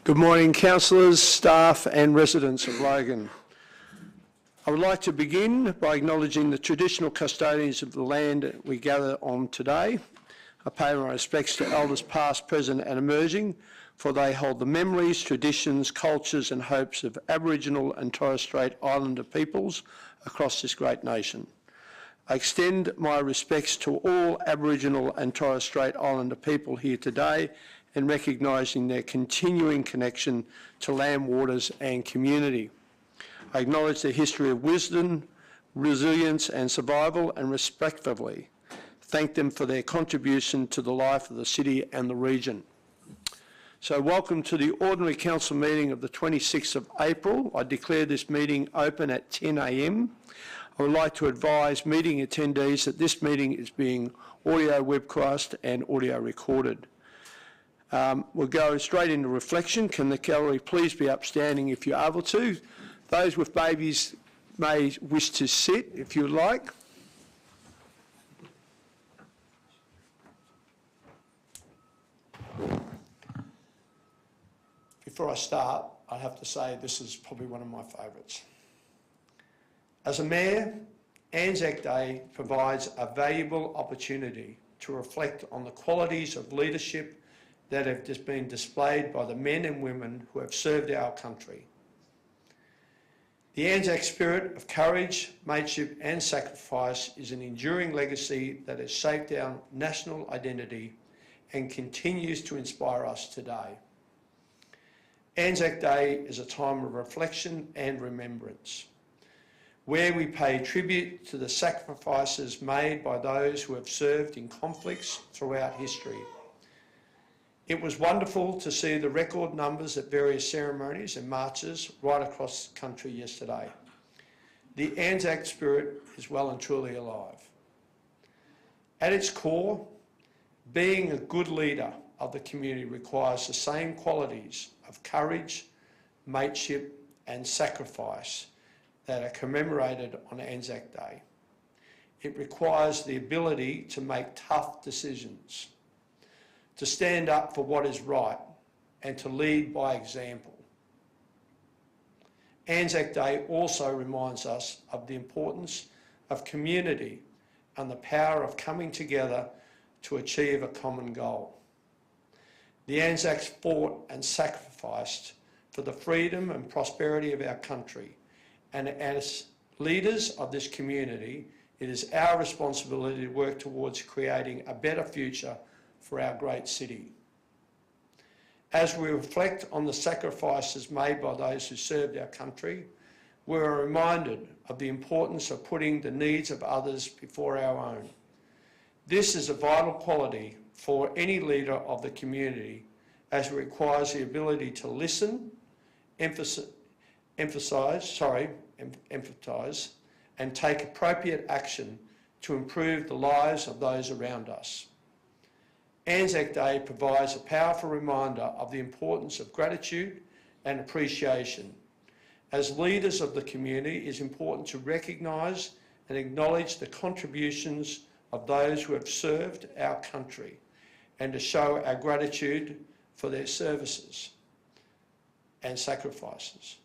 Good morning, councillors, staff and residents of Logan. I would like to begin by acknowledging the traditional custodians of the land we gather on today. I pay my respects to elders past, present and emerging, for they hold the memories, traditions, cultures and hopes of Aboriginal and Torres Strait Islander peoples across this great nation. I extend my respects to all Aboriginal and Torres Strait Islander people here today and recognising their continuing connection to land, waters and community. I acknowledge their history of wisdom, resilience and survival and respectfully thank them for their contribution to the life of the city and the region. So welcome to the Ordinary Council meeting of the 26th of April. I declare this meeting open at 10 a.m. I would like to advise meeting attendees that this meeting is being audio webcast and audio recorded. We'll go straight into reflection. Can the gallery please be upstanding if you're able to? Those with babies may wish to sit if you would like. Before I start, I have to say this is probably one of my favourites. As a mayor, Anzac Day provides a valuable opportunity to reflect on the qualities of leadership that have just been displayed by the men and women who have served our country. The Anzac spirit of courage, mateship and sacrifice is an enduring legacy that has shaped our national identity and continues to inspire us today. Anzac Day is a time of reflection and remembrance, where we pay tribute to the sacrifices made by those who have served in conflicts throughout history. It was wonderful to see the record numbers at various ceremonies and marches right across the country yesterday. The Anzac spirit is well and truly alive. At its core, being a good leader of the community requires the same qualities of courage, mateship and sacrifice that are commemorated on Anzac Day. It requires the ability to make tough decisions, to stand up for what is right and to lead by example. Anzac Day also reminds us of the importance of community and the power of coming together to achieve a common goal. The Anzacs fought and sacrificed for the freedom and prosperity of our country, and as leaders of this community, it is our responsibility to work towards creating a better future for our great city. As we reflect on the sacrifices made by those who served our country, we are reminded of the importance of putting the needs of others before our own. This is a vital quality for any leader of the community, as it requires the ability to listen, empathize, and take appropriate action to improve the lives of those around us. Anzac Day provides a powerful reminder of the importance of gratitude and appreciation. As leaders of the community, it is important to recognise and acknowledge the contributions of those who have served our country and to show our gratitude for their services and sacrifices.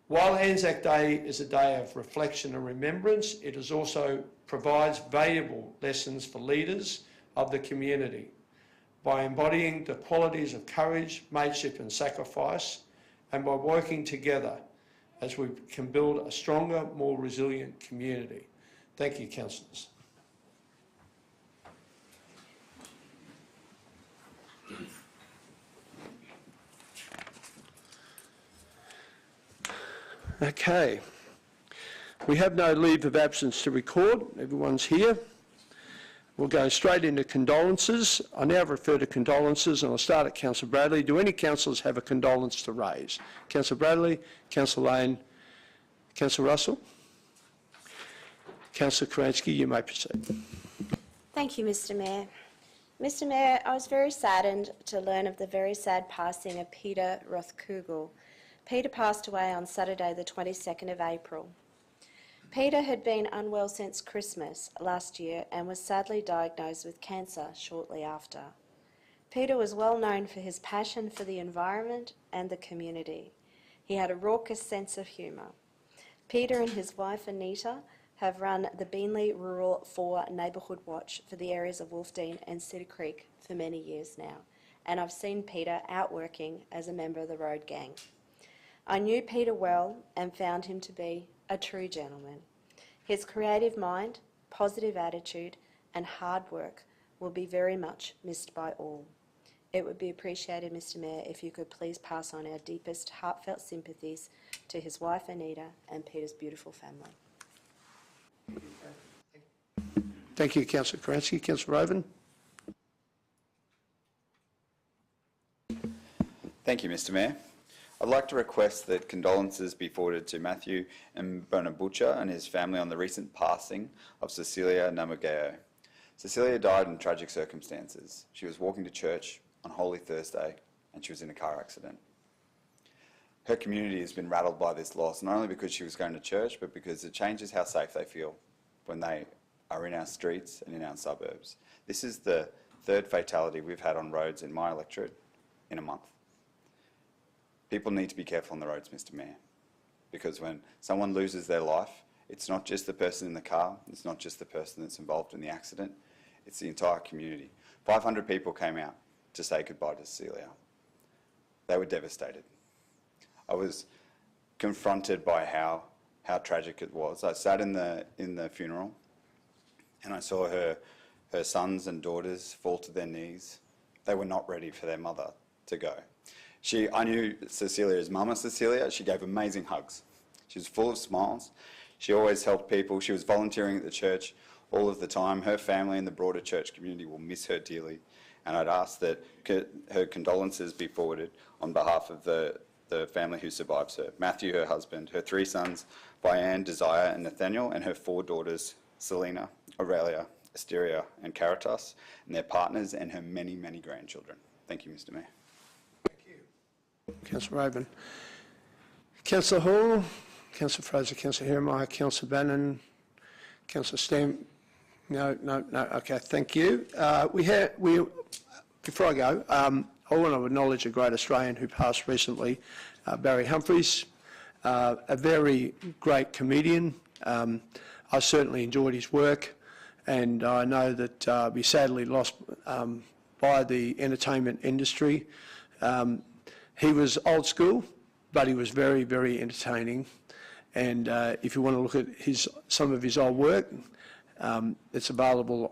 While Anzac Day is a day of reflection and remembrance, it is also provides valuable lessons for leaders of the community. By embodying the qualities of courage, mateship and sacrifice, and by working together as we can build a stronger, more resilient community. Thank you, councillors. Okay. We have no leave of absence to record. Everyone's here. We'll go straight into condolences. I now refer to condolences and I'll start at Councillor Bradley. Do any councillors have a condolence to raise? Councillor Bradley, Councillor Lane, Councillor Russell. Councillor Karansky, you may proceed. Thank you, Mr Mayor. Mr Mayor, I was very saddened to learn of the very sad passing of Peter Rothkugel. Peter passed away on Saturday the 22nd of April. Peter had been unwell since Christmas last year and was sadly diagnosed with cancer shortly after. Peter was well known for his passion for the environment and the community. He had a raucous sense of humour. Peter and his wife Anita have run the Beenleigh Rural 4 Neighbourhood Watch for the areas of Wolfdean and Cedar Creek for many years now, and I've seen Peter out working as a member of the road gang. I knew Peter well and found him to be a true gentleman. His creative mind, positive attitude and hard work will be very much missed by all. It would be appreciated, Mr Mayor, if you could please pass on our deepest heartfelt sympathies to his wife Anita and Peter's beautiful family. Thank you, Councillor Karansky. Councillor Raven. Thank you, Mr Mayor. I'd like to request that condolences be forwarded to Matthew and Bonabucha and his family on the recent passing of Cecilia Namugeo. Cecilia died in tragic circumstances. She was walking to church on Holy Thursday and she was in a car accident. Her community has been rattled by this loss, not only because she was going to church, but because it changes how safe they feel when they are in our streets and in our suburbs. This is the third fatality we've had on roads in my electorate in a month. People need to be careful on the roads, Mr Mayor, because when someone loses their life, it's not just the person in the car, it's not just the person that's involved in the accident, it's the entire community. 500 people came out to say goodbye to Cecilia. They were devastated. I was confronted by how tragic it was. I sat in the funeral and I saw her sons and daughters fall to their knees. They were not ready for their mother to go. I knew Cecilia as Mama Cecilia. She gave amazing hugs. She was full of smiles. She always helped people. She was volunteering at the church all of the time. Her family and the broader church community will miss her dearly. And I'd ask that her condolences be forwarded on behalf of the family who survives her. Matthew, her husband, her 3 sons, Bianne, Desire and Nathaniel, and her 4 daughters, Selena, Aurelia, Asteria and Caritas, and their partners and her many, many grandchildren. Thank you, Mr Mayor. Councillor Raven. Councillor Hall, Councillor Fraser, Councillor Hermeyer, Councillor Bannon, Councillor Stamp. No, okay, thank you. Before I go, I want to acknowledge a great Australian who passed recently, Barry Humphries, a very great comedian. I certainly enjoyed his work, and I know that we sadly lost by the entertainment industry. He was old school, but he was very, very entertaining. And if you want to look at some of his old work, it's available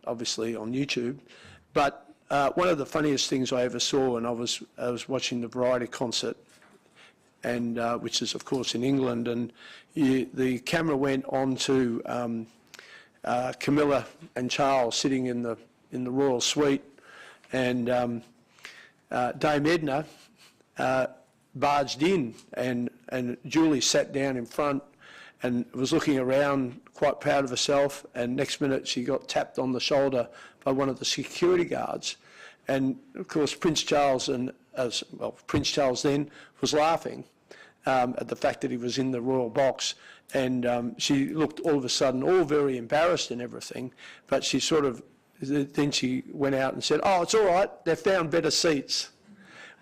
obviously on YouTube. But one of the funniest things I ever saw, and I was watching the Variety concert, and which is of course in England, and the camera went on to Camilla and Charles sitting in the royal suite, and Dame Edna barged in, and Julie sat down in front and was looking around quite proud of herself, and next minute she got tapped on the shoulder by one of the security guards. And of course Prince Charles Prince Charles then was laughing at the fact that he was in the royal box, and she looked all of a sudden all very embarrassed and everything, but she then she went out and said, "Oh, it's all right, they've found better seats,"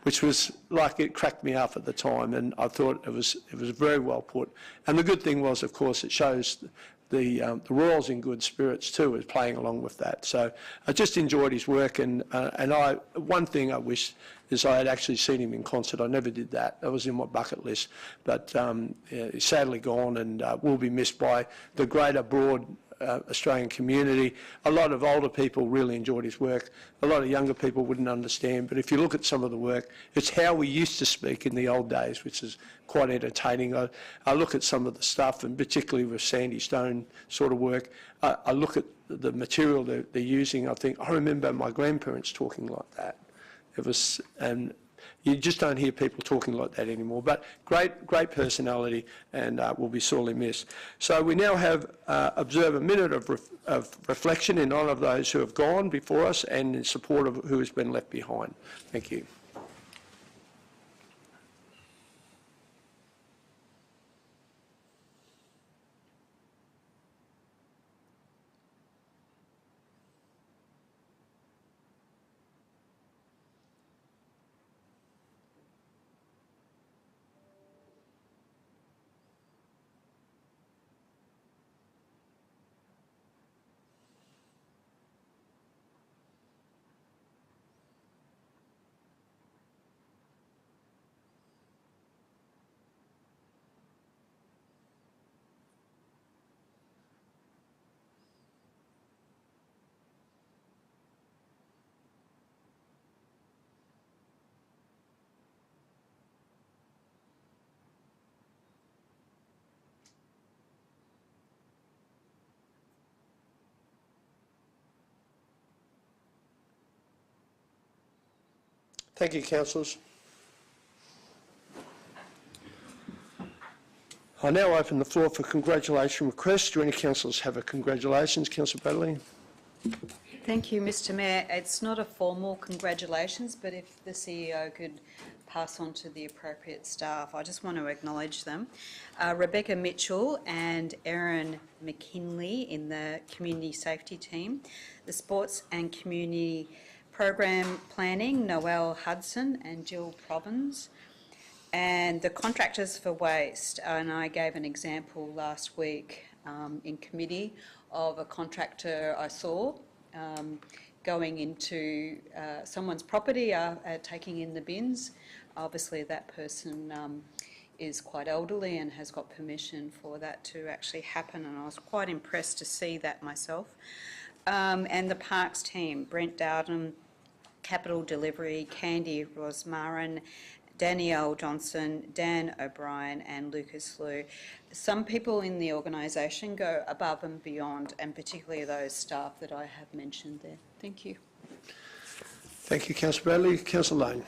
which was like, it cracked me up at the time, and I thought it was very well put. And the good thing was, of course, it shows the Royals in good spirits too, is playing along with that. So I just enjoyed his work, and one thing I wish is I had actually seen him in concert. I never did that. That was in my bucket list, but he's sadly gone, and will be missed by the greater broad Australian community. A lot of older people really enjoyed his work. A lot of younger people wouldn't understand, but if you look at some of the work, it's how we used to speak in the old days, which is quite entertaining. I look at some of the stuff, and particularly with Sandy Stone sort of work, I look at the material they're using. I think, I remember my grandparents talking like that. It was, and you just don't hear people talking like that anymore. But great personality, and will be sorely missed. So we now observe a minute of reflection in honour of those who have gone before us and in support of who has been left behind. Thank you. Thank you, councillors. I now open the floor for congratulation requests. Do any councillors have a congratulations? Councillor Bradley. Thank you, Mr Mayor. It's not a formal congratulations, but if the CEO could pass on to the appropriate staff, I just want to acknowledge them. Rebecca Mitchell and Erin McKinley in the Community Safety Team, the Sports and Community Program Planning, Noelle Hudson and Jill Probbins, and the contractors for waste. And I gave an example last week in committee of a contractor I saw going into someone's property, taking in the bins. Obviously that person is quite elderly and has got permission for that to actually happen, and I was quite impressed to see that myself. And the Parks team, Brent Dowden, Capital Delivery, Candy Rosmarin, Danielle Johnson, Dan O'Brien and Lucas Liu. Some people in the organisation go above and beyond, and particularly those staff that I have mentioned there. Thank you. Thank you, Councillor Bradley. Councillor Lane.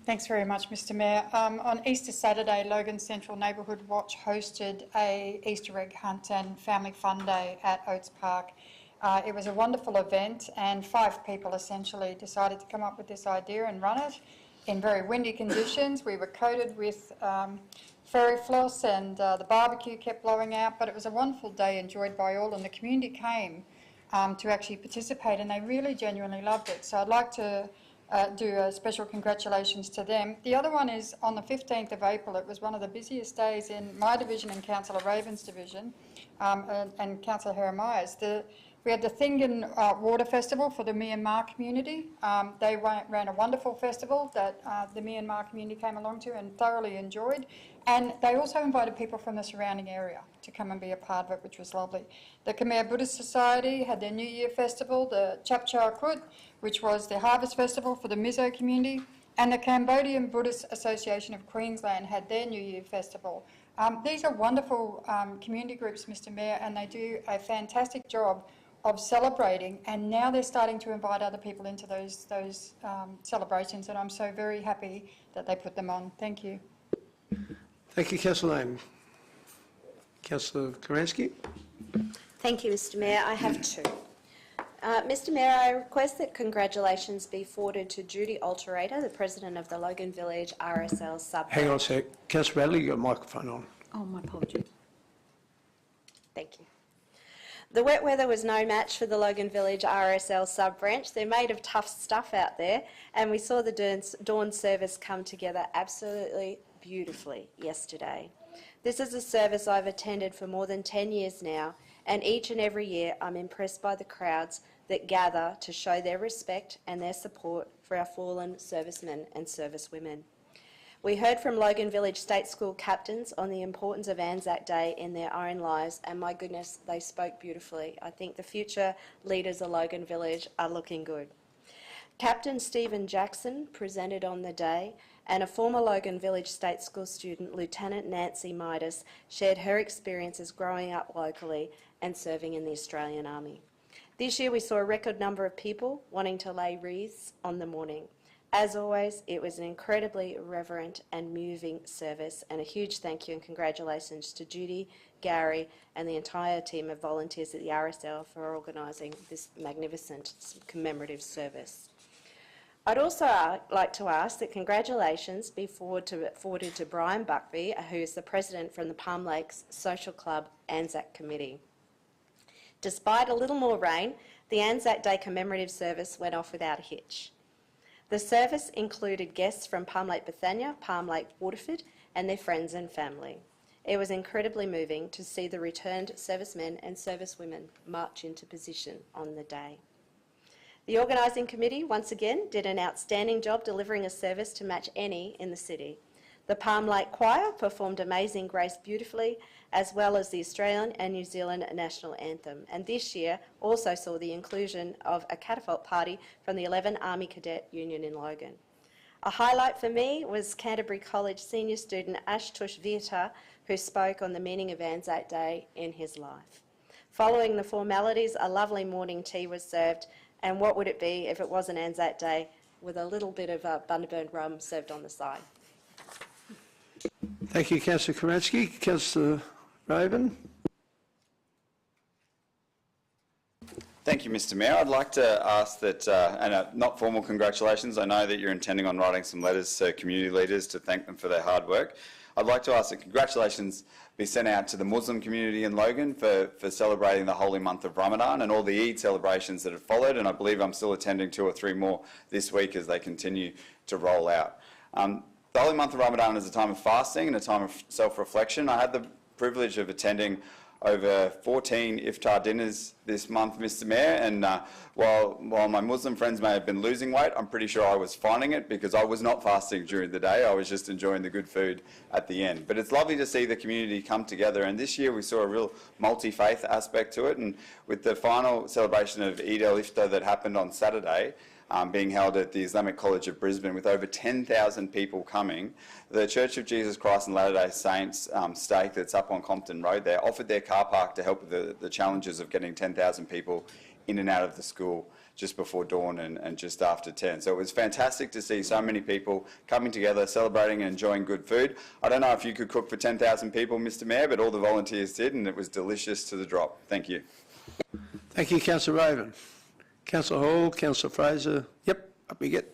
Thanks very much, Mr Mayor. On Easter Saturday, Logan Central Neighbourhood Watch hosted a Easter egg hunt and family fun day at Oates Park. It was a wonderful event, and 5 people essentially decided to come up with this idea and run it in very windy conditions. We were coated with fairy floss, and the barbecue kept blowing out, but it was a wonderful day enjoyed by all, and the community came to actually participate, and they really genuinely loved it. So I'd like to do a special congratulations to them. The other one is on the 15th of April. It was one of the busiest days in my division and Councillor Raven's division, and Councillor Heremiah's. We had the Thingan Water Festival for the Myanmar community. They ran a wonderful festival that the Myanmar community came along to and thoroughly enjoyed. And they also invited people from the surrounding area to come and be a part of it, which was lovely. The Khmer Buddhist Society had their New Year Festival, the Chap Char Kut, which was the Harvest Festival for the Mizo community, and the Cambodian Buddhist Association of Queensland had their New Year Festival. These are wonderful community groups, Mr Mayor, and they do a fantastic job of celebrating, and now they're starting to invite other people into those celebrations, and I'm so very happy that they put them on. Thank you. Thank you, Councillor Lane. Councillor Karansky. Thank you, Mr Mayor. I have 2. Mr Mayor, I request that congratulations be forwarded to Judy Alterator, the President of the Logan Village RSL sub. Hang on a sec. Councillor Bradley, you've got a microphone on. Oh, my apologies. Thank you. The wet weather was no match for the Logan Village RSL sub-branch. They're made of tough stuff out there, and we saw the dawn service come together absolutely beautifully yesterday. This is a service I've attended for more than 10 years now, and each and every year I'm impressed by the crowds that gather to show their respect and their support for our fallen servicemen and servicewomen. We heard from Logan Village State School captains on the importance of Anzac Day in their own lives, and my goodness, they spoke beautifully. I think the future leaders of Logan Village are looking good. Captain Stephen Jackson presented on the day, and a former Logan Village State School student, Lieutenant Nancy Midas, shared her experiences growing up locally and serving in the Australian Army. This year we saw a record number of people wanting to lay wreaths on the morning. As always, it was an incredibly reverent and moving service, and a huge thank you and congratulations to Judy, Gary and the entire team of volunteers at the RSL for organising this magnificent commemorative service. I'd also like to ask that congratulations be forwarded to Brian Buckby, who is the President from the Palm Lakes Social Club Anzac Committee. Despite a little more rain, the Anzac Day commemorative service went off without a hitch. The service included guests from Palm Lake Bethania, Palm Lake Waterford and their friends and family. It was incredibly moving to see the returned servicemen and servicewomen march into position on the day. The organising committee once again did an outstanding job delivering a service to match any in the city. The Palm Lake Choir performed Amazing Grace beautifully, as well as the Australian and New Zealand national anthem, and this year also saw the inclusion of a catapult party from the 11 Army Cadet Union in Logan. A highlight for me was Canterbury College senior student Ashtush Virta, who spoke on the meaning of Anzac Day in his life. Following the formalities, a lovely morning tea was served, and what would it be if it wasn't Anzac Day with a little bit of Bundaberg rum served on the side. Thank you, Councillor Karansky. Councillor Raven. Thank you, Mr Mayor. I'd like to ask that, and not formal congratulations, I know that you're intending on writing some letters to community leaders to thank them for their hard work. I'd like to ask that congratulations be sent out to the Muslim community in Logan for celebrating the holy month of Ramadan and all the Eid celebrations that have followed, and I believe I'm still attending 2 or 3 more this week as they continue to roll out. The holy month of Ramadan is a time of fasting and a time of self-reflection. I had the privilege of attending over 14 iftar dinners this month, Mr Mayor, and while my Muslim friends may have been losing weight, I'm pretty sure I was finding it because I was not fasting during the day. I was just enjoying the good food at the end. But it's lovely to see the community come together, and this year we saw a real multi-faith aspect to it, and with the final celebration of Eid al-Iftar that happened on Saturday, being held at the Islamic College of Brisbane with over 10,000 people coming, the Church of Jesus Christ and Latter-day Saints stake that's up on Compton Road there offered their car park to help with the challenges of getting 10,000 people in and out of the school just before dawn and just after 10. So it was fantastic to see so many people coming together, celebrating and enjoying good food. I don't know if you could cook for 10,000 people, Mr Mayor, but all the volunteers did, and it was delicious to the drop. Thank you. Thank you, Councillor Raven. Councillor Hall, Councillor Fraser. Yep, up we get.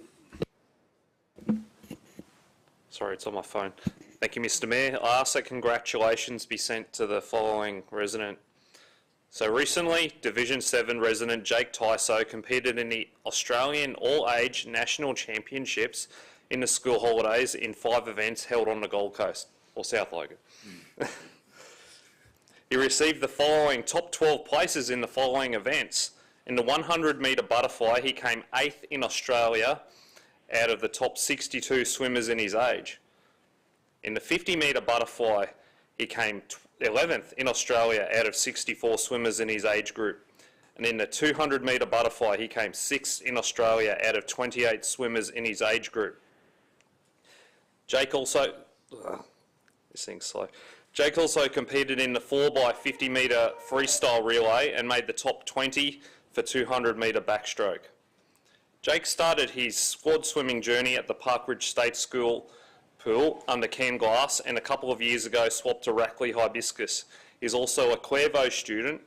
Sorry, it's on my phone. Thank you, Mr Mayor. I ask that congratulations be sent to the following resident. So recently, Division 7 resident Jake Tyso competed in the Australian All-Age National Championships in the school holidays in 5 events held on the Gold Coast, or South Logan. He received the following top 12 places in the following events. In the 100 metre butterfly, he came 8th in Australia out of the top 62 swimmers in his age. In the 50 metre butterfly, he came 11th in Australia out of 64 swimmers in his age group. And in the 200 metre butterfly, he came 6th in Australia out of 28 swimmers in his age group. Jake also competed in the 4x50 metre freestyle relay and made the top 20 for 200 metre backstroke. Jake started his squad swimming journey at the Parkridge State School pool under canned glass, and a couple of years ago swapped to Rackley Hibiscus. He's also a Clairvaux student,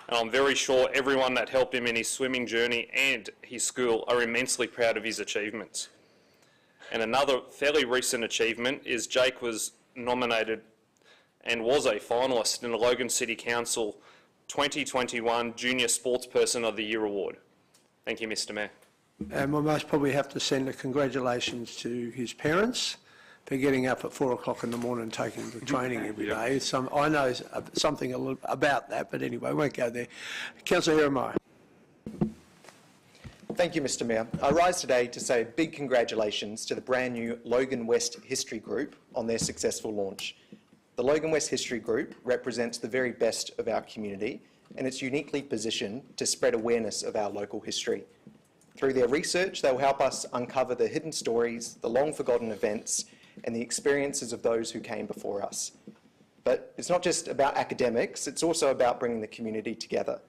and I'm very sure everyone that helped him in his swimming journey and his school are immensely proud of his achievements. And another fairly recent achievement is Jake was nominated and was a finalist in the Logan City Council 2021 Junior Sportsperson of the Year Award. Thank you, Mr Mayor. And we most probably have to send a congratulations to his parents for getting up at 4 o'clock in the morning and taking the training every day. I know something a little about that, but anyway, we won't go there. Councillor Jeremiah. Thank you, Mr Mayor. I rise today to say big congratulations to the brand new Logan West History Group on their successful launch. The Logan West History Group represents the very best of our community, and it's uniquely positioned to spread awareness of our local history. Through their research, they'll help us uncover the hidden stories, the long-forgotten events, and the experiences of those who came before us. But it's not just about academics, it's also about bringing the community together.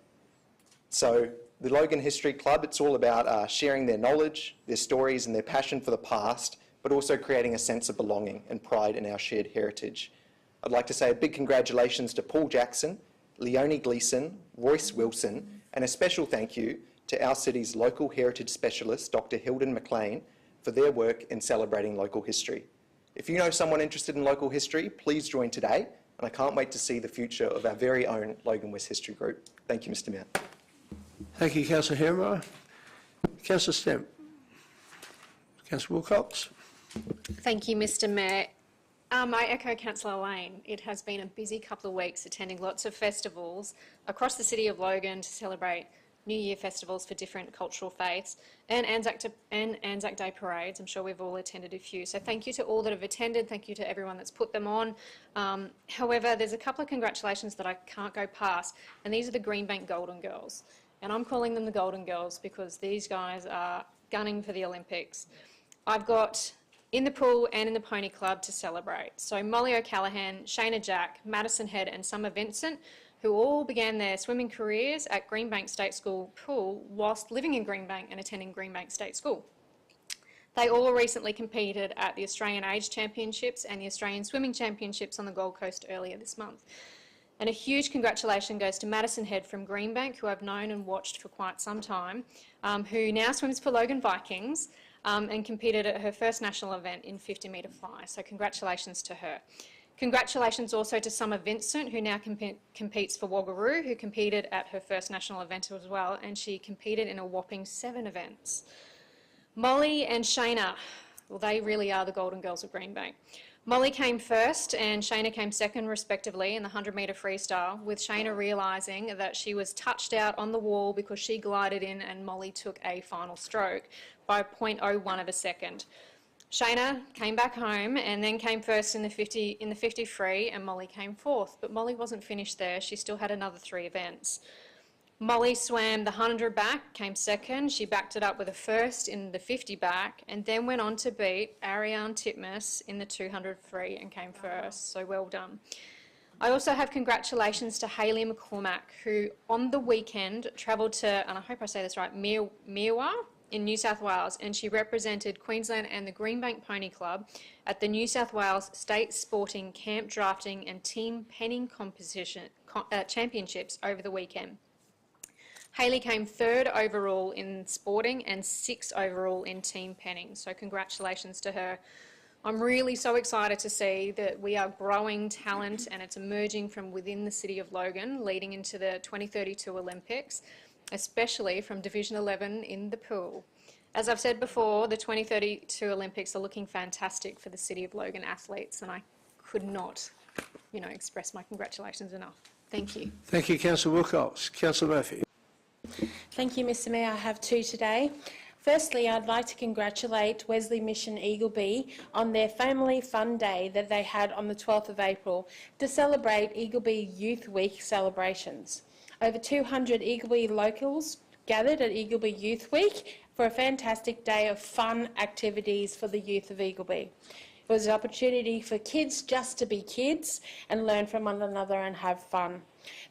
So the Logan History Club, it's all about sharing their knowledge, their stories and their passion for the past, but also creating a sense of belonging and pride in our shared heritage. I'd like to say a big congratulations to Paul Jackson, Leonie Gleeson, Royce Wilson, and a special thank you to our city's local heritage specialist, Dr. Hilden McLean, for their work in celebrating local history. If you know someone interested in local history, please join today, and I can't wait to see the future of our very own Logan West History Group. Thank you, Mr Mayor. Thank you, Councillor Jeremiah. Councillor Stemp. Councillor Wilcox. Thank you, Mr Mayor. I echo Councillor Lane. It has been a busy couple of weeks attending lots of festivals across the city of Logan to celebrate New Year festivals for different cultural faiths and Anzac Day parades. I'm sure we've all attended a few. So thank you to all that have attended. Thank you to everyone that's put them on. However, there's a couple of congratulations that I can't go past, and these are the Greenbank Golden Girls. And I'm calling them the Golden Girls because these guys are gunning for the Olympics. I've got in the pool and in the pony club to celebrate. So Molly O'Callaghan, Shayna Jack, Madison Head and Summer Vincent, who all began their swimming careers at Greenbank State School pool whilst living in Greenbank and attending Greenbank State School. They all recently competed at the Australian Age Championships and the Australian Swimming Championships on the Gold Coast earlier this month. And a huge congratulations goes to Madison Head from Greenbank, who I've known and watched for quite some time, who now swims for Logan Vikings and competed at her first national event in 50-metre fly. So congratulations to her. Congratulations also to Summer Vincent, who now competes for Waggaroo, who competed at her first national event as well, and she competed in a whopping 7 events. Molly and Shayna, well, they really are the Golden Girls of Greenbank. Molly came first and Shayna came second respectively in the 100-metre freestyle, with Shayna realising that she was touched out on the wall because she glided in and Molly took a final stroke by 0.01 of a second. Shayna came back home and then came first in the 50 free, and Molly came fourth, but Molly wasn't finished there. She still had another 3 events. Molly swam the 100 back, came second. She backed it up with a first in the 50 back and then went on to beat Ariane Titmus in the 200 free and came first, so well done. I also have congratulations to Hayley McCormack, who on the weekend travelled to, and I hope I say this right, Meerwah in New South Wales, and she represented Queensland and the Greenbank Pony Club at the New South Wales State Sporting Camp Drafting and Team Penning Championships over the weekend. Hayley came 3rd overall in sporting and 6th overall in team penning, so congratulations to her. I'm really so excited to see that we are growing talent and it's emerging from within the City of Logan leading into the 2032 Olympics, especially from Division 11 in the pool. As I've said before, the 2032 Olympics are looking fantastic for the City of Logan athletes, and I could not, express my congratulations enough. Thank you. Thank you, Councillor Wilcox. Councillor Murphy. Thank you, Mr Mayor. I have 2 today. Firstly, I'd like to congratulate Wesley Mission Eagleby on their Family Fun Day that they had on the 12th of April to celebrate Eagleby Youth Week celebrations. Over 200 Eagleby locals gathered at Eagleby Youth Week for a fantastic day of fun activities for the youth of Eagleby. It was an opportunity for kids just to be kids and learn from one another and have fun.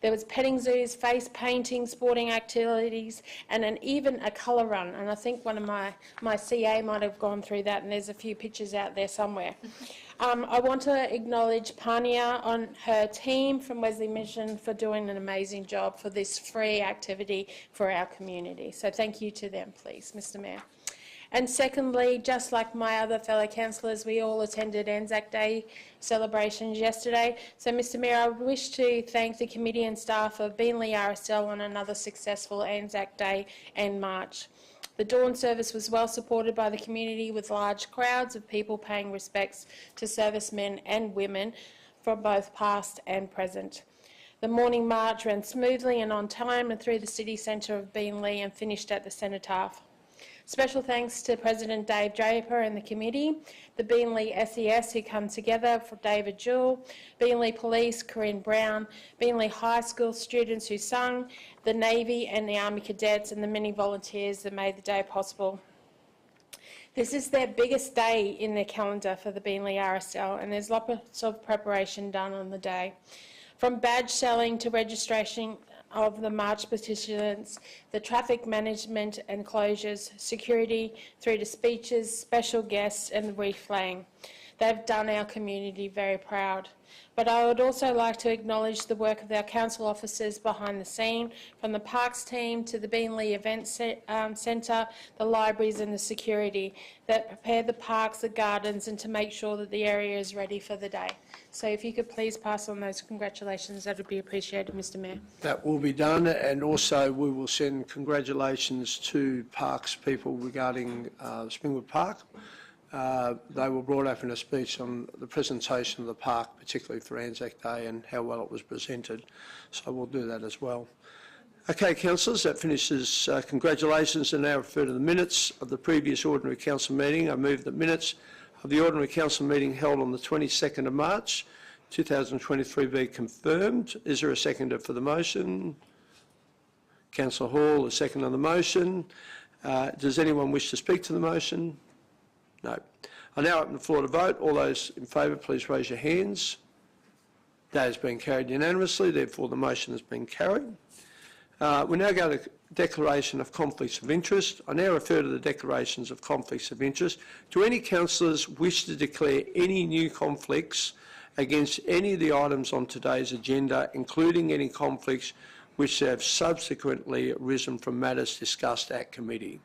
There was petting zoos, face painting, sporting activities, and even a colour run. And I think one of my CA might have gone through that, and there's a few pictures out there somewhere. I want to acknowledge Pania on her team from Wesley Mission for doing an amazing job for this free activity for our community. So thank you to them, please, Mr Mayor. And secondly, just like my other fellow councillors, we all attended Anzac Day celebrations yesterday. So, Mr Mayor, I wish to thank the committee and staff of Beenleigh RSL on another successful Anzac Day and March. The dawn service was well supported by the community, with large crowds of people paying respects to servicemen and women from both past and present. The morning march ran smoothly and on time and through the city centre of Beenleigh and finished at the cenotaph. Special thanks to President Dave Draper and the committee, the Beenleigh SES who come together for David Jewell, Beenleigh Police, Corinne Brown, Beenleigh High School students who sung, the Navy and the Army Cadets, and the many volunteers that made the day possible. This is their biggest day in their calendar for the Beenleigh RSL, and there's lots of preparation done on the day. From badge selling to registration of the march participants, the traffic management and closures, security, through to speeches, special guests and the reflaying. They've done our community very proud. But I would also like to acknowledge the work of our council officers behind the scene, from the parks team to the Beenleigh Event Centre, the libraries and the security that prepare the parks, the gardens, and to make sure that the area is ready for the day. So if you could please pass on those congratulations, that would be appreciated, Mr Mayor. That will be done, and also we will send congratulations to parks people regarding Springwood Park. They were brought up in a speech on the presentation of the park, particularly for Anzac Day, and how well it was presented. So we'll do that as well. Okay, councillors, that finishes congratulations, and now refer to the minutes of the previous ordinary council meeting. I move the minutes of the ordinary council meeting held on the 22nd of March 2023 be confirmed. Is there a seconder for the motion? Councillor Hall, a second on the motion. Does anyone wish to speak to the motion? No. I now open the floor to vote. All those in favour, please raise your hands. That has been carried unanimously, therefore the motion has been carried. We now go to declaration of conflicts of interest. I now refer to the declarations of conflicts of interest. Do any councillors wish to declare any new conflicts against any of the items on today's agenda, including any conflicts which have subsequently arisen from matters discussed at committee?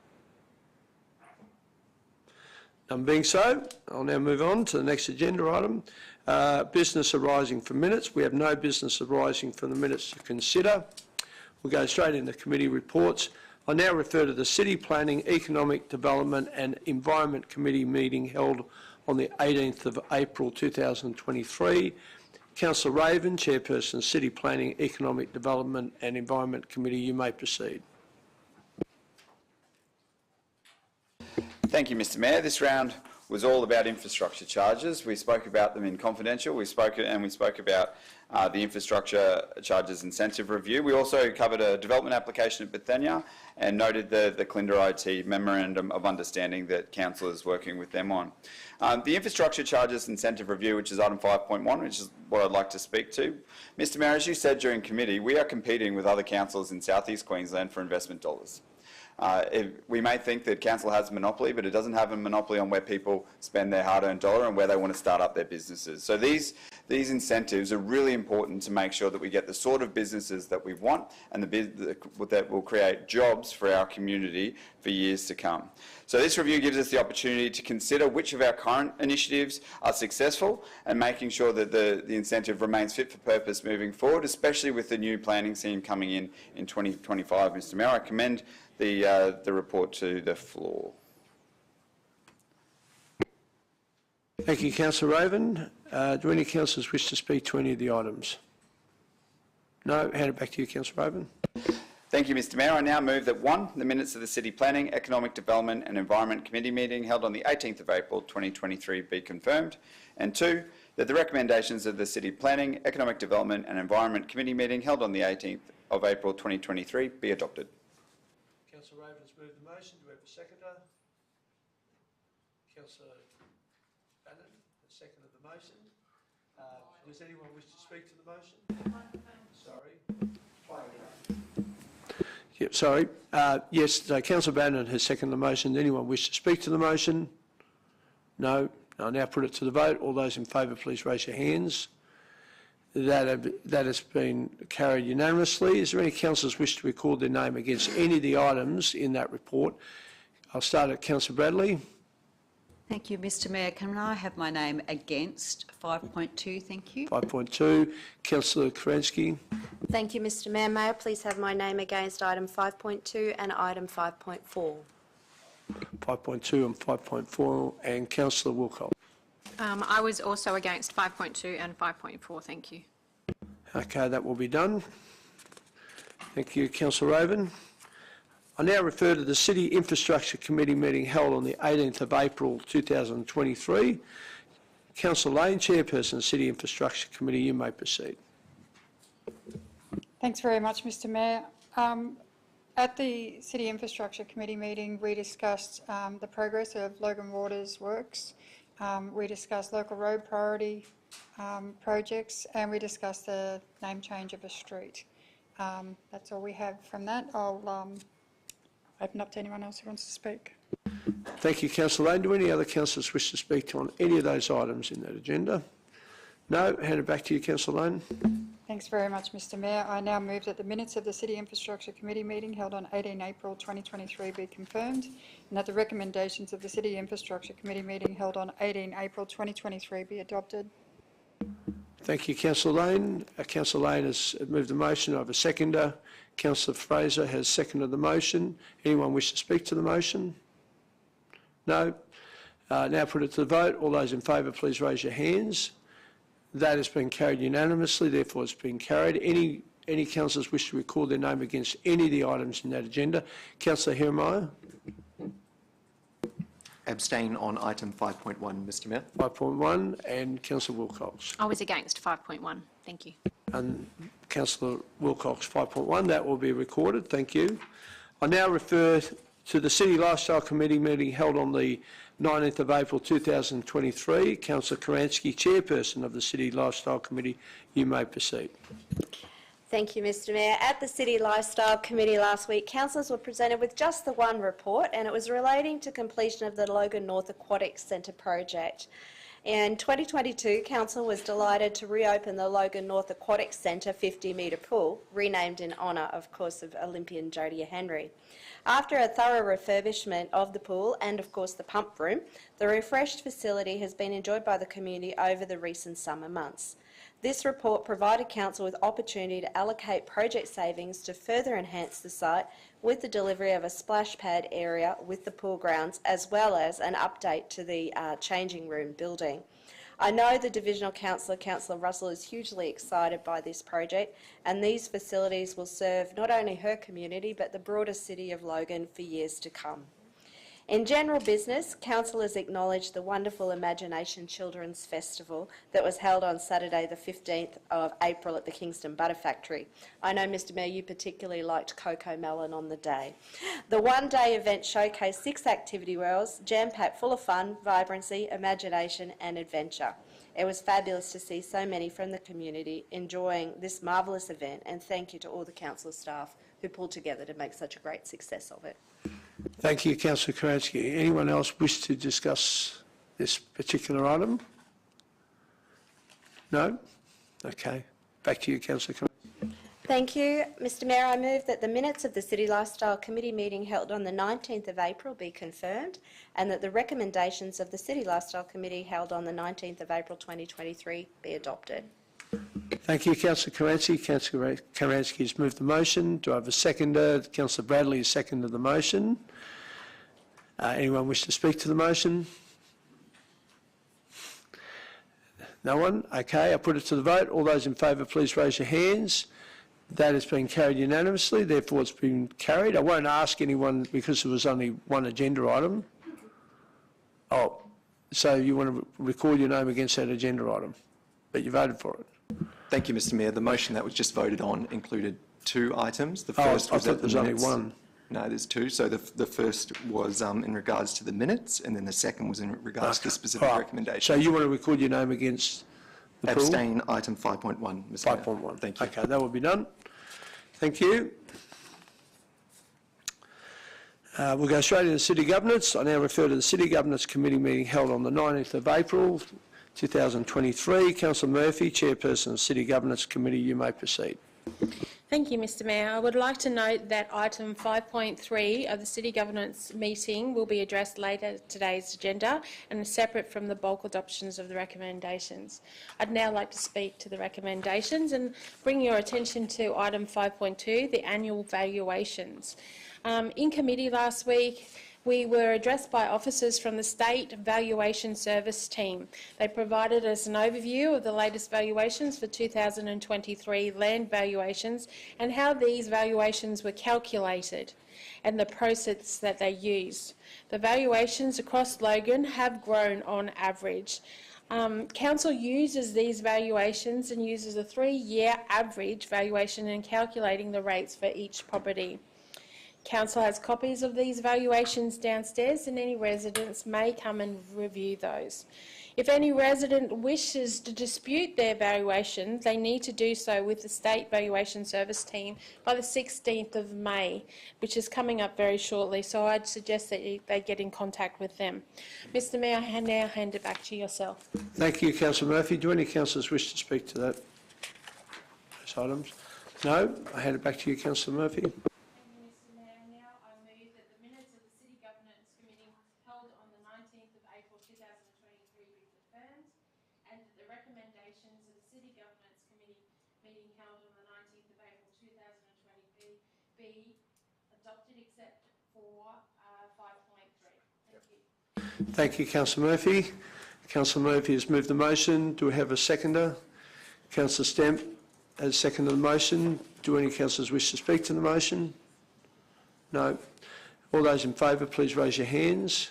None being so, I'll now move on to the next agenda item. Business arising from minutes. We have no business arising from the minutes to consider. We'll go straight into committee reports. I now refer to the City Planning, Economic Development and Environment Committee meeting held on the 18th of April 2023. Councillor Raven, Chairperson, City Planning, Economic Development and Environment Committee, you may proceed. Thank you, Mr. Mayor. This round was all about infrastructure charges. We spoke about them in confidential. We spoke about the infrastructure charges incentive review. We also covered a development application at Bethania and noted the Clinder IT memorandum of understanding that council is working with them on. The infrastructure charges incentive review, which is item 5.1, which is what I'd like to speak to. Mr. Mayor, as you said during committee, we are competing with other councils in South East Queensland for investment dollars. We may think that council has a monopoly, but it doesn't have a monopoly on where people spend their hard-earned dollar and where they want to start up their businesses. So these incentives are really important to make sure that we get the sort of businesses that we want and that will create jobs for our community for years to come. So this review gives us the opportunity to consider which of our current initiatives are successful and making sure that the incentive remains fit for purpose moving forward, especially with the new planning scheme coming in 2025. Mr. Mayor, I commend the report to the floor. Thank you, Councillor Raven. Do any councillors wish to speak to any of the items? No? Hand it back to you, Councillor Raven. Thank you, Mr. Mayor. I now move that 1, the minutes of the City Planning, Economic Development and Environment Committee meeting held on the 18th of April 2023 be confirmed, and 2, that the recommendations of the City Planning, Economic Development and Environment Committee meeting held on the 18th of April 2023 be adopted. Councillor Raven's moved the motion. Do we have a seconder? Councillor Bannon has seconded the motion. Does anyone wish to speak to the motion? Sorry. Yep, sorry. Yes, Councillor Bannon has seconded the motion. Does anyone wish to speak to the motion? No. I'll now put it to the vote. All those in favour, please raise your hands. That has been carried unanimously. Is there any councillors wish to record their name against any of the items in that report? I'll start at Councillor Bradley. Thank you, Mr. Mayor. Can I have my name against 5.2? Thank you. 5.2. Councillor Kerensky. Thank you, Mr. Mayor. May I please have my name against item 5.2 and item 5.4? 5.2 and 5.4. And Councillor Wilcox. I was also against 5.2 and 5.4, thank you. Okay, that will be done. Thank you, Councillor Raven. I now refer to the City Infrastructure Committee meeting held on the 18th of April 2023. Councillor Lane, Chairperson, City Infrastructure Committee, you may proceed. Thanks very much, Mr. Mayor. At the City Infrastructure Committee meeting, we discussed the progress of Logan Waters works. We discussed local road priority projects, and we discussed the name change of a street. That's all we have from that. I'll open up to anyone else who wants to speak. Thank you, Councillor Lane. Do any other councillors wish to speak on any of those items in that agenda? No? Hand it back to you, Councillor Lane. Thanks very much, Mr. Mayor. I now move that the minutes of the City Infrastructure Committee meeting held on 18 April 2023 be confirmed, and that the recommendations of the City Infrastructure Committee meeting held on 18 April 2023 be adopted. Thank you, Councillor Lane. Councillor Lane has moved the motion. I have a seconder. Councillor Fraser has seconded the motion. Anyone wish to speak to the motion? No? Now put it to the vote. All those in favour, please raise your hands. That has been carried unanimously, therefore it's been carried. Any councillors wish to record their name against any of the items in that agenda? Councillor Hermeyer. Abstain on item 5.1, Mr. Mayor. 5.1, and Councillor Wilcox. I was against 5.1, thank you. And Councillor Wilcox, 5.1, that will be recorded, thank you. I now refer to the City Lifestyle Committee meeting held on the 19th of April 2023. Councillor Karansky, Chairperson of the City Lifestyle Committee, you may proceed. Thank you, Mr Mayor. At the City Lifestyle Committee last week, councillors were presented with just the one report, and it was relating to completion of the Logan North Aquatic Centre project. In 2022, Council was delighted to reopen the Logan North Aquatic Centre 50-metre pool, renamed in honour, of course, of Olympian Jodie Henry. After a thorough refurbishment of the pool and, of course, the pump room, the refreshed facility has been enjoyed by the community over the recent summer months. This report provided Council with opportunity to allocate project savings to further enhance the site with the delivery of a splash pad area with the pool grounds, as well as an update to the changing room building. I know the Divisional Councillor, Councillor Russell, is hugely excited by this project, and these facilities will serve not only her community but the broader city of Logan for years to come. In general business, councillors acknowledged the wonderful Imagination Children's Festival that was held on Saturday the 15th of April at the Kingston Butter Factory. I know, Mr Mayor, you particularly liked Coco Melon on the day. The one-day event showcased 6 activity worlds, jam-packed full of fun, vibrancy, imagination and adventure. It was fabulous to see so many from the community enjoying this marvellous event, and thank you to all the council staff who pulled together to make such a great success of it. Thank you, Councillor Karansky. Anyone else wish to discuss this particular item? No? Okay. Back to you, Councillor Karansky. Thank you. Mr Mayor, I move that the minutes of the City Lifestyle Committee meeting held on the 19th of April be confirmed, and that the recommendations of the City Lifestyle Committee held on the 19th of April 2023 be adopted. Thank you, Councillor Karansky. Councillor Karansky has moved the motion. Do I have a seconder? Councillor Bradley has seconded the motion. Anyone wish to speak to the motion? No one? Okay, I put it to the vote. All those in favour, please raise your hands. That has been carried unanimously, therefore it's been carried. I won't ask anyone because there was only one agenda item. Oh, so you want to record your name against that agenda item, but you voted for it. Thank you, Mr Mayor. The motion that was just voted on included 2 items. The first I was thought that there was only one. No, there's 2. So the first was in regards to the minutes, and then the second was in regards to specific recommendations. So you want to record your name against the pool? Abstain, item 5.1, Mr Mayor. 5.1. Thank you. Okay, that will be done. Thank you. We'll go straight into City Governance. I now refer to the City Governance Committee meeting held on the 19th of April 2023. Councillor Murphy, Chairperson of City Governance Committee, you may proceed. Thank you, Mr Mayor. I would like to note that item 5.3 of the City Governance meeting will be addressed later today's agenda and is separate from the bulk adoptions of the recommendations. I'd now like to speak to the recommendations and bring your attention to item 5.2, the annual valuations. In committee last week, we were addressed by officers from the State Valuation Service team. They provided us an overview of the latest valuations for 2023 land valuations and how these valuations were calculated and the process that they used. The valuations across Logan have grown on average. Council uses these valuations and uses a 3-year average valuation in calculating the rates for each property. Council has copies of these valuations downstairs, and any residents may come and review those. If any resident wishes to dispute their valuation, they need to do so with the State Valuation Service team by the 16th of May, which is coming up very shortly, so I'd suggest that they get in contact with them. Mr Mayor, I now hand it back to yourself. Thank you, Councillor Murphy. Do any councillors wish to speak to that? Those items? No? I hand it back to you, Councillor Murphy. Thank you, Councillor Murphy. Councillor Murphy has moved the motion. Do we have a seconder? Councillor Stamp has seconded the motion. Do any councillors wish to speak to the motion? No. All those in favour, please raise your hands.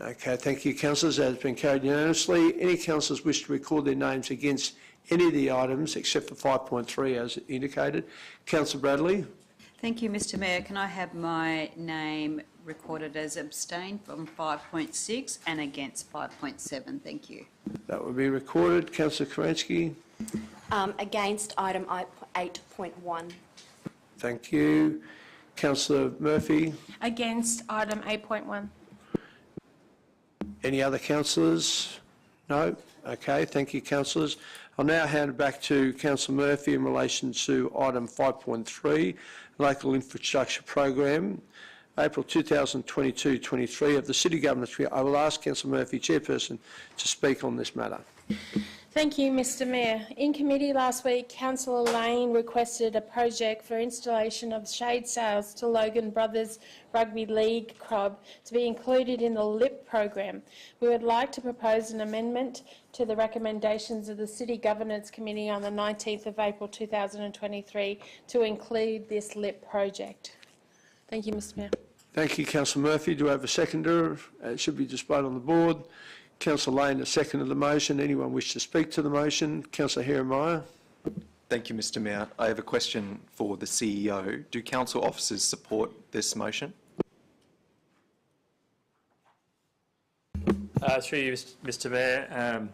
Okay, thank you, councillors. That has been carried unanimously. Any councillors wish to record their names against any of the items except for 5.3 as indicated? Councillor Bradley. Thank you, Mr Mayor. Can I have my name recorded as abstain from 5.6 and against 5.7? Thank you. That will be recorded. Councillor Karansky. Against item 8.1. Thank you. Councillor Murphy. Against item 8.1. Any other councillors? No? Okay, thank you, councillors. I'll now hand it back to Councillor Murphy in relation to item 5.3, Local Infrastructure Program, April 2022-23 of the City Government. I will ask Councillor Murphy, Chairperson, to speak on this matter. Thank you, Mr Mayor. In committee last week, Councillor Lane requested a project for installation of shade sails to Logan Brothers Rugby League Club to be included in the LIP program. We would like to propose an amendment to the recommendations of the City Governance Committee on the 19th of April 2023 to include this LIP project. Thank you, Mr Mayor. Thank you, Councillor Murphy. Do I have a seconder? It should be displayed on the board. Councillor Lane has seconded the motion. Anyone wish to speak to the motion? Councillor Heremiah. Thank you, Mr Mayor. I have a question for the CEO. Do council officers support this motion? Through you, Mr Mayor,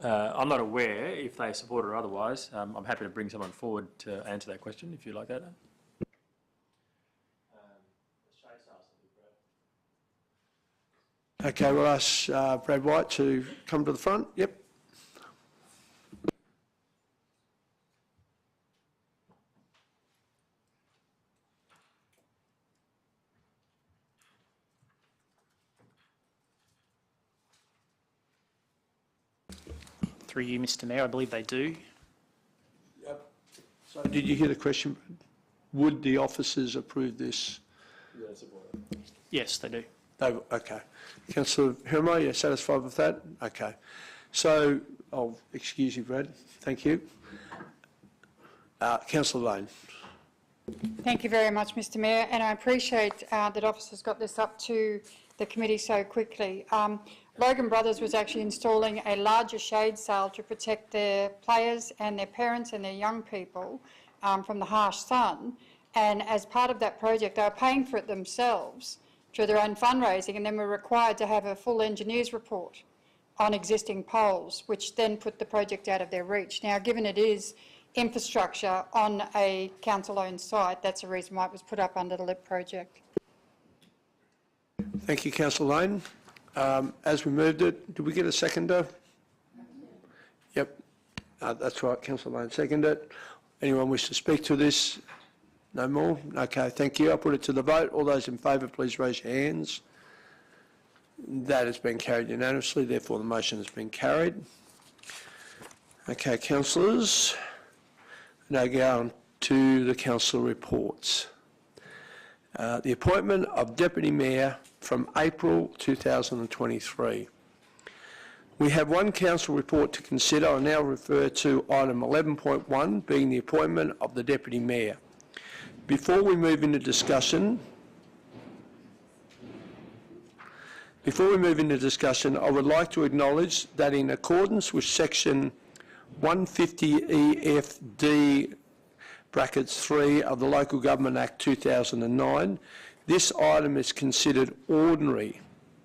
I'm not aware if they support it or otherwise. I'm happy to bring someone forward to answer that question if you like that. Okay, we'll ask Brad White to come to the front. Yep. Through you, Mr Mayor, I believe they do. Yep. So did you hear the question? Would the officers approve this? Yes, they do. Okay. Councillor Heremiah, you're satisfied with that? Okay. So I'll excuse you, Brad. Thank you. Councillor Lane. Thank you very much, Mr Mayor, and I appreciate that officers got this up to the committee so quickly. Logan Brothers was actually installing a larger shade sail to protect their players and their parents and their young people from the harsh sun, and as part of that project they were paying for it themselves through their own fundraising, and then were required to have a full engineer's report on existing poles, which then put the project out of their reach. Now, given it is infrastructure on a council-owned site, that's the reason why it was put up under the LIP project. Thank you, Councillor Lane. As we moved it, did we get a seconder? Yep, that's right, Councillor Lane seconded it. Anyone wish to speak to this? No more? Okay, thank you. I'll put it to the vote. All those in favour, please raise your hands. That has been carried unanimously, therefore the motion has been carried. Okay, councillors. Now go on to the council reports. The appointment of Deputy Mayor from April 2023. We have one council report to consider. I now refer to item 11.1, being the appointment of the Deputy Mayor. Before we move into discussion, I would like to acknowledge that in accordance with section 150EFD brackets 3 of the Local Government Act 2009, this item is considered ordinary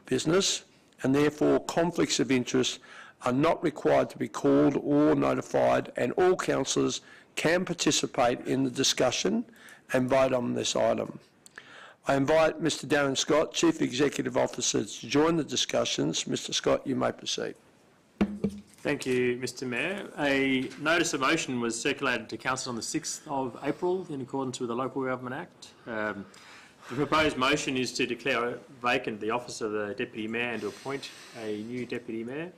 business and therefore conflicts of interest are not required to be called or notified, and all councillors can participate in the discussion and vote on this item. I invite Mr Darren Scott, Chief Executive Officer, to join the discussions. Mr Scott, you may proceed. Thank you, Mr Mayor. A notice of motion was circulated to Council on the 6th of April in accordance with the Local Government Act. The proposed motion is to declare vacant the office of the Deputy Mayor and to appoint a new Deputy Mayor.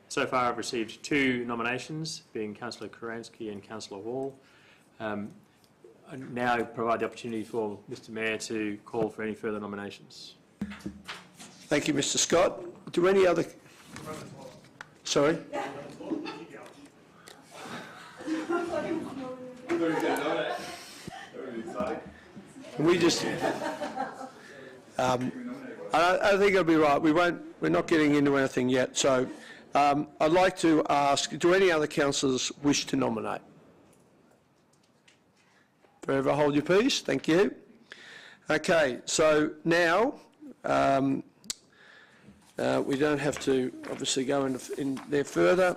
So far I've received 2 nominations, being Councillor Karansky and Councillor Hall. I now provide the opportunity for Mr Mayor to call for any further nominations. Thank you, Mr Scott. Do any other... Sorry? Can we just... I think it'll be right. We're not getting into anything yet. So I'd like to ask, do any other councillors wish to nominate? Forever hold your peace. Thank you. Okay, so now we don't have to obviously go in there further.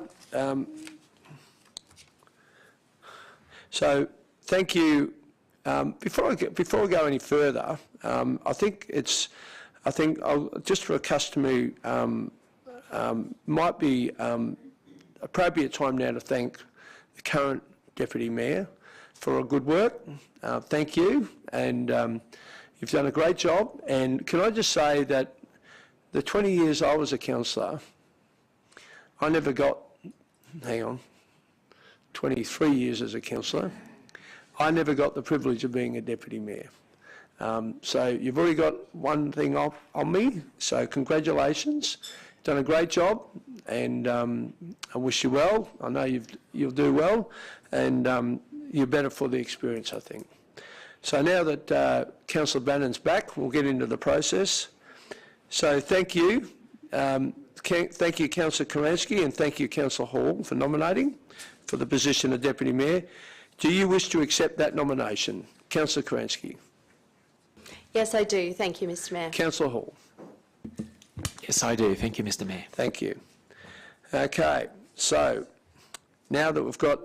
So thank you. Before I go any further, I think I'll, just for a customary, might be appropriate time now to thank the current Deputy Mayor for a good work. Thank you, and you've done a great job. And can I just say that the 20 years I was a councillor, I never got, 23 years as a councillor, I never got the privilege of being a Deputy Mayor. So you've already got one thing on me, so congratulations. You've done a great job, and I wish you well. I know you'll do well, and you're better for the experience, I think. So now that Councillor Bannon's back, we'll get into the process. So thank you. Thank you, Councillor Karansky, and thank you, Councillor Hall, for nominating for the position of Deputy Mayor. Do you wish to accept that nomination? Councillor Karansky. Yes, I do. Thank you, Mr Mayor. Councillor Hall. Yes, I do. Thank you, Mr Mayor. Thank you. Okay, so now that we've got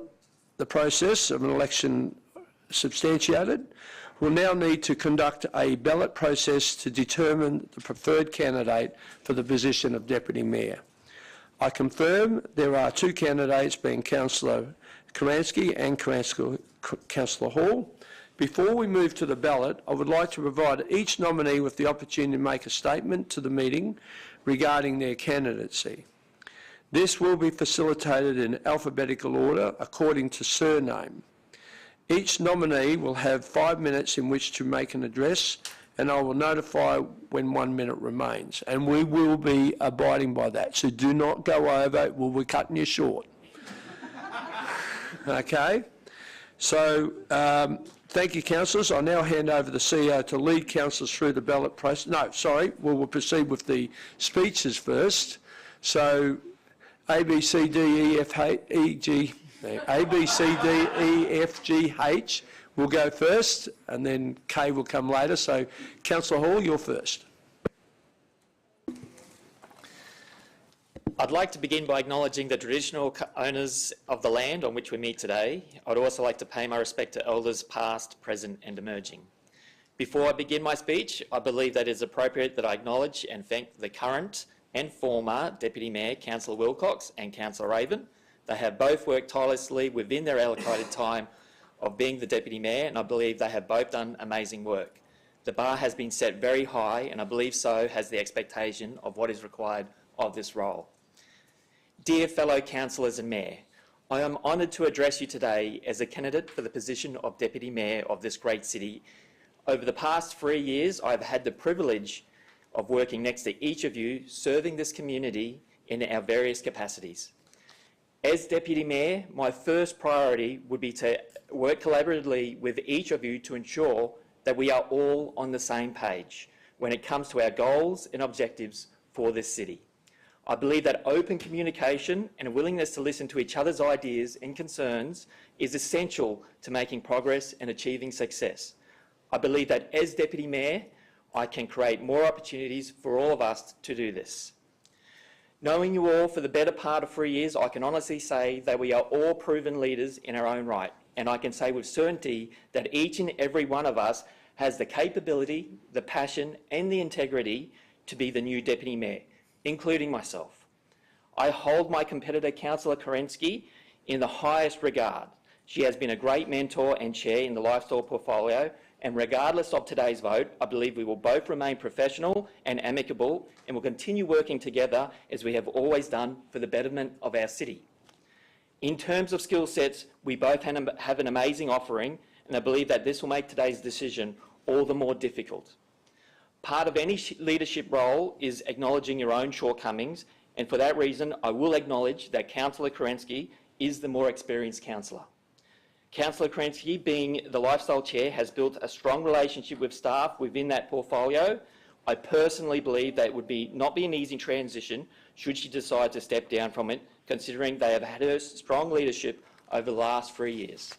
the process of an election substantiated, we'll now need to conduct a ballot process to determine the preferred candidate for the position of Deputy Mayor. I confirm there are two candidates, being Councillor Karansky and Councillor Hall. Before we move to the ballot, I would like to provide each nominee with the opportunity to make a statement to the meeting regarding their candidacy. This will be facilitated in alphabetical order according to surname. Each nominee will have 5 minutes in which to make an address, and I will notify when 1 minute remains. And we will be abiding by that, so do not go over, we'll be cutting you short. Okay? So, thank you, councillors. I now hand over the CEO to lead councillors through the ballot process. No, sorry, we'll proceed with the speeches first. So, A, B, C, D, E, F, E, G, A, B, C, D, E, F, G, H will go first, and then K will come later. So, Councillor Hall, you're first. I'd like to begin by acknowledging the traditional owners of the land on which we meet today. I'd also like to pay my respect to elders past, present and emerging. Before I begin my speech, I believe that it is appropriate that I acknowledge and thank the current and former Deputy Mayor, Councillor Wilcox and Councillor Raven. They have both worked tirelessly within their allocated time of being the Deputy Mayor, and I believe they have both done amazing work. The bar has been set very high, and I believe so has the expectation of what is required of this role. Dear fellow councillors and Mayor, I am honoured to address you today as a candidate for the position of Deputy Mayor of this great city. Over the past 3 years, I have had the privilege of working next to each of you, serving this community in our various capacities. As Deputy Mayor, my first priority would be to work collaboratively with each of you to ensure that we are all on the same page when it comes to our goals and objectives for this city. I believe that open communication and a willingness to listen to each other's ideas and concerns is essential to making progress and achieving success. I believe that as Deputy Mayor, I can create more opportunities for all of us to do this. Knowing you all for the better part of 3 years, I can honestly say that we are all proven leaders in our own right, and I can say with certainty that each and every one of us has the capability, the passion and the integrity to be the new Deputy Mayor, including myself. I hold my competitor, Councillor Karansky, in the highest regard. She has been a great mentor and chair in the lifestyle portfolio, and regardless of today's vote, I believe we will both remain professional and amicable and will continue working together as we have always done for the betterment of our city. In terms of skill sets, we both have an amazing offering, and I believe that this will make today's decision all the more difficult. Part of any leadership role is acknowledging your own shortcomings, and for that reason, I will acknowledge that Councillor Karansky is the more experienced councillor. Councillor Karansky, being the Lifestyle Chair, has built a strong relationship with staff within that portfolio. I personally believe that it would not be an easy transition should she decide to step down from it, considering they have had her strong leadership over the last 3 years.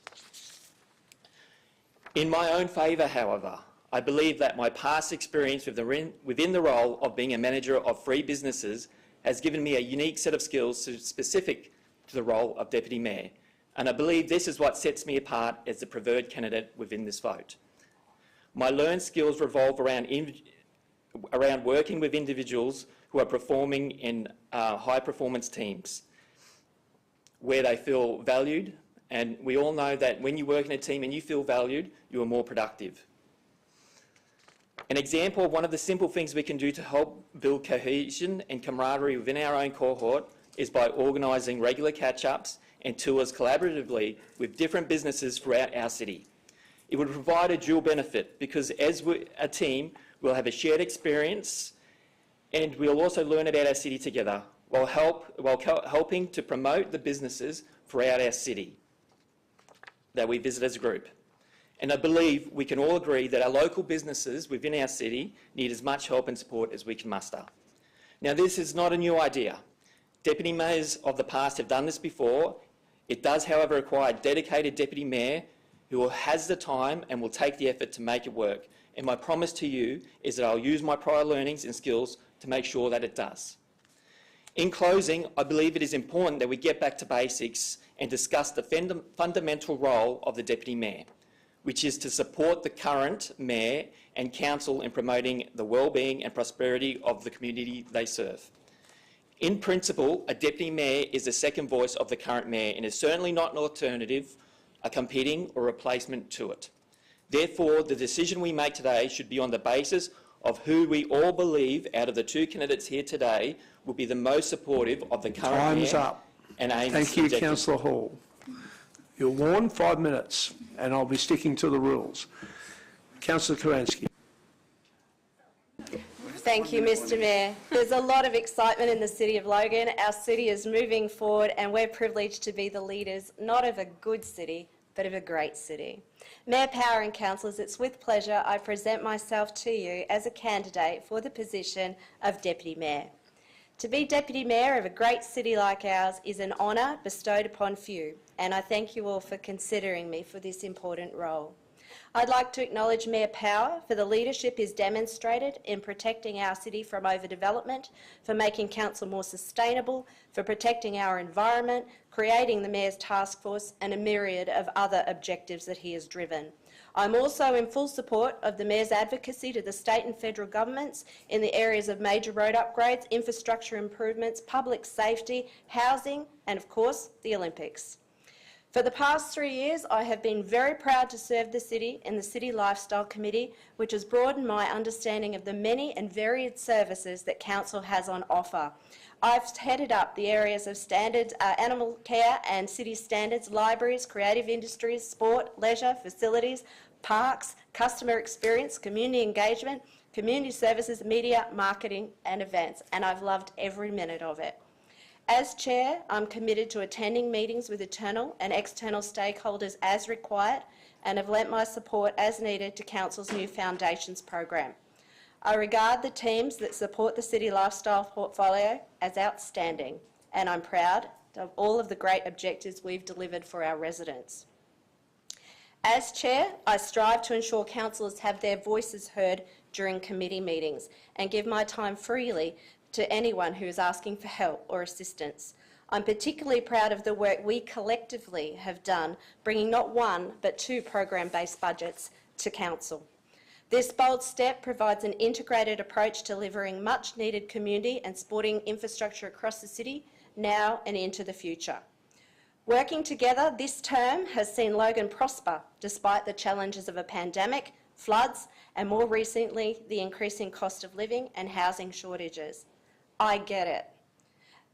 In my own favour, however, I believe that my past experience within the role of being a manager of 3 businesses has given me a unique set of skills specific to the role of Deputy Mayor. and I believe this is what sets me apart as the preferred candidate within this vote. My learned skills revolve around working with individuals who are performing in high-performance teams, where they feel valued, and we all know that when you work in a team and you feel valued, you are more productive. An example of one of the simple things we can do to help build cohesion and camaraderie within our own cohort is by organising regular catch-ups and tours collaboratively with different businesses throughout our city. It would provide a dual benefit because as a team, we'll have a shared experience and we'll also learn about our city together while helping to promote the businesses throughout our city that we visit as a group. And I believe we can all agree that our local businesses within our city need as much help and support as we can muster. Now, this is not a new idea. Deputy mayors of the past have done this before. It does, however, require a dedicated deputy mayor who has the time and will take the effort to make it work. And my promise to you is that I'll use my prior learnings and skills to make sure that it does. In closing, I believe it is important that we get back to basics and discuss the fundamental role of the deputy mayor, which is to support the current mayor and council in promoting the well-being and prosperity of the community they serve. In principle, a deputy mayor is the second voice of the current mayor and is certainly not an alternative, a competing or replacement to it. Therefore, the decision we make today should be on the basis of who we all believe out of the two candidates here today will be the most supportive of the current Time's mayor up. and aims Thank you, objectives. Councillor Hall. You're warned 5 minutes, and I'll be sticking to the rules. Councillor Kuransky. Thank you, Mr Mayor. There's a lot of excitement in the City of Logan. Our city is moving forward and we're privileged to be the leaders, not of a good city, but of a great city. Mayor Power and councillors, it's with pleasure I present myself to you as a candidate for the position of Deputy Mayor. To be Deputy Mayor of a great city like ours is an honour bestowed upon few, and I thank you all for considering me for this important role. I'd like to acknowledge Mayor Power for the leadership he's demonstrated in protecting our city from overdevelopment, for making council more sustainable, for protecting our environment, creating the Mayor's task force and a myriad of other objectives that he has driven. I'm also in full support of the Mayor's advocacy to the state and federal governments in the areas of major road upgrades, infrastructure improvements, public safety, housing and, of course, the Olympics. For the past 3 years, I have been very proud to serve the city in the City Lifestyle Committee, which has broadened my understanding of the many and varied services that Council has on offer. I've headed up the areas of standards, animal care and city standards, libraries, creative industries, sport, leisure, facilities, parks, customer experience, community engagement, community services, media, marketing and events, and I've loved every minute of it. As Chair, I'm committed to attending meetings with internal and external stakeholders as required and have lent my support as needed to Council's new Foundations program. I regard the teams that support the City Lifestyle portfolio as outstanding, and I'm proud of all of the great objectives we've delivered for our residents. As Chair, I strive to ensure councillors have their voices heard during committee meetings and give my time freely to anyone who is asking for help or assistance. I'm particularly proud of the work we collectively have done, bringing not one but 2 program-based budgets to Council. This bold step provides an integrated approach to delivering much-needed community and sporting infrastructure across the city, now and into the future. Working together this term has seen Logan prosper despite the challenges of a pandemic, floods, and more recently, the increasing cost of living and housing shortages. I get it.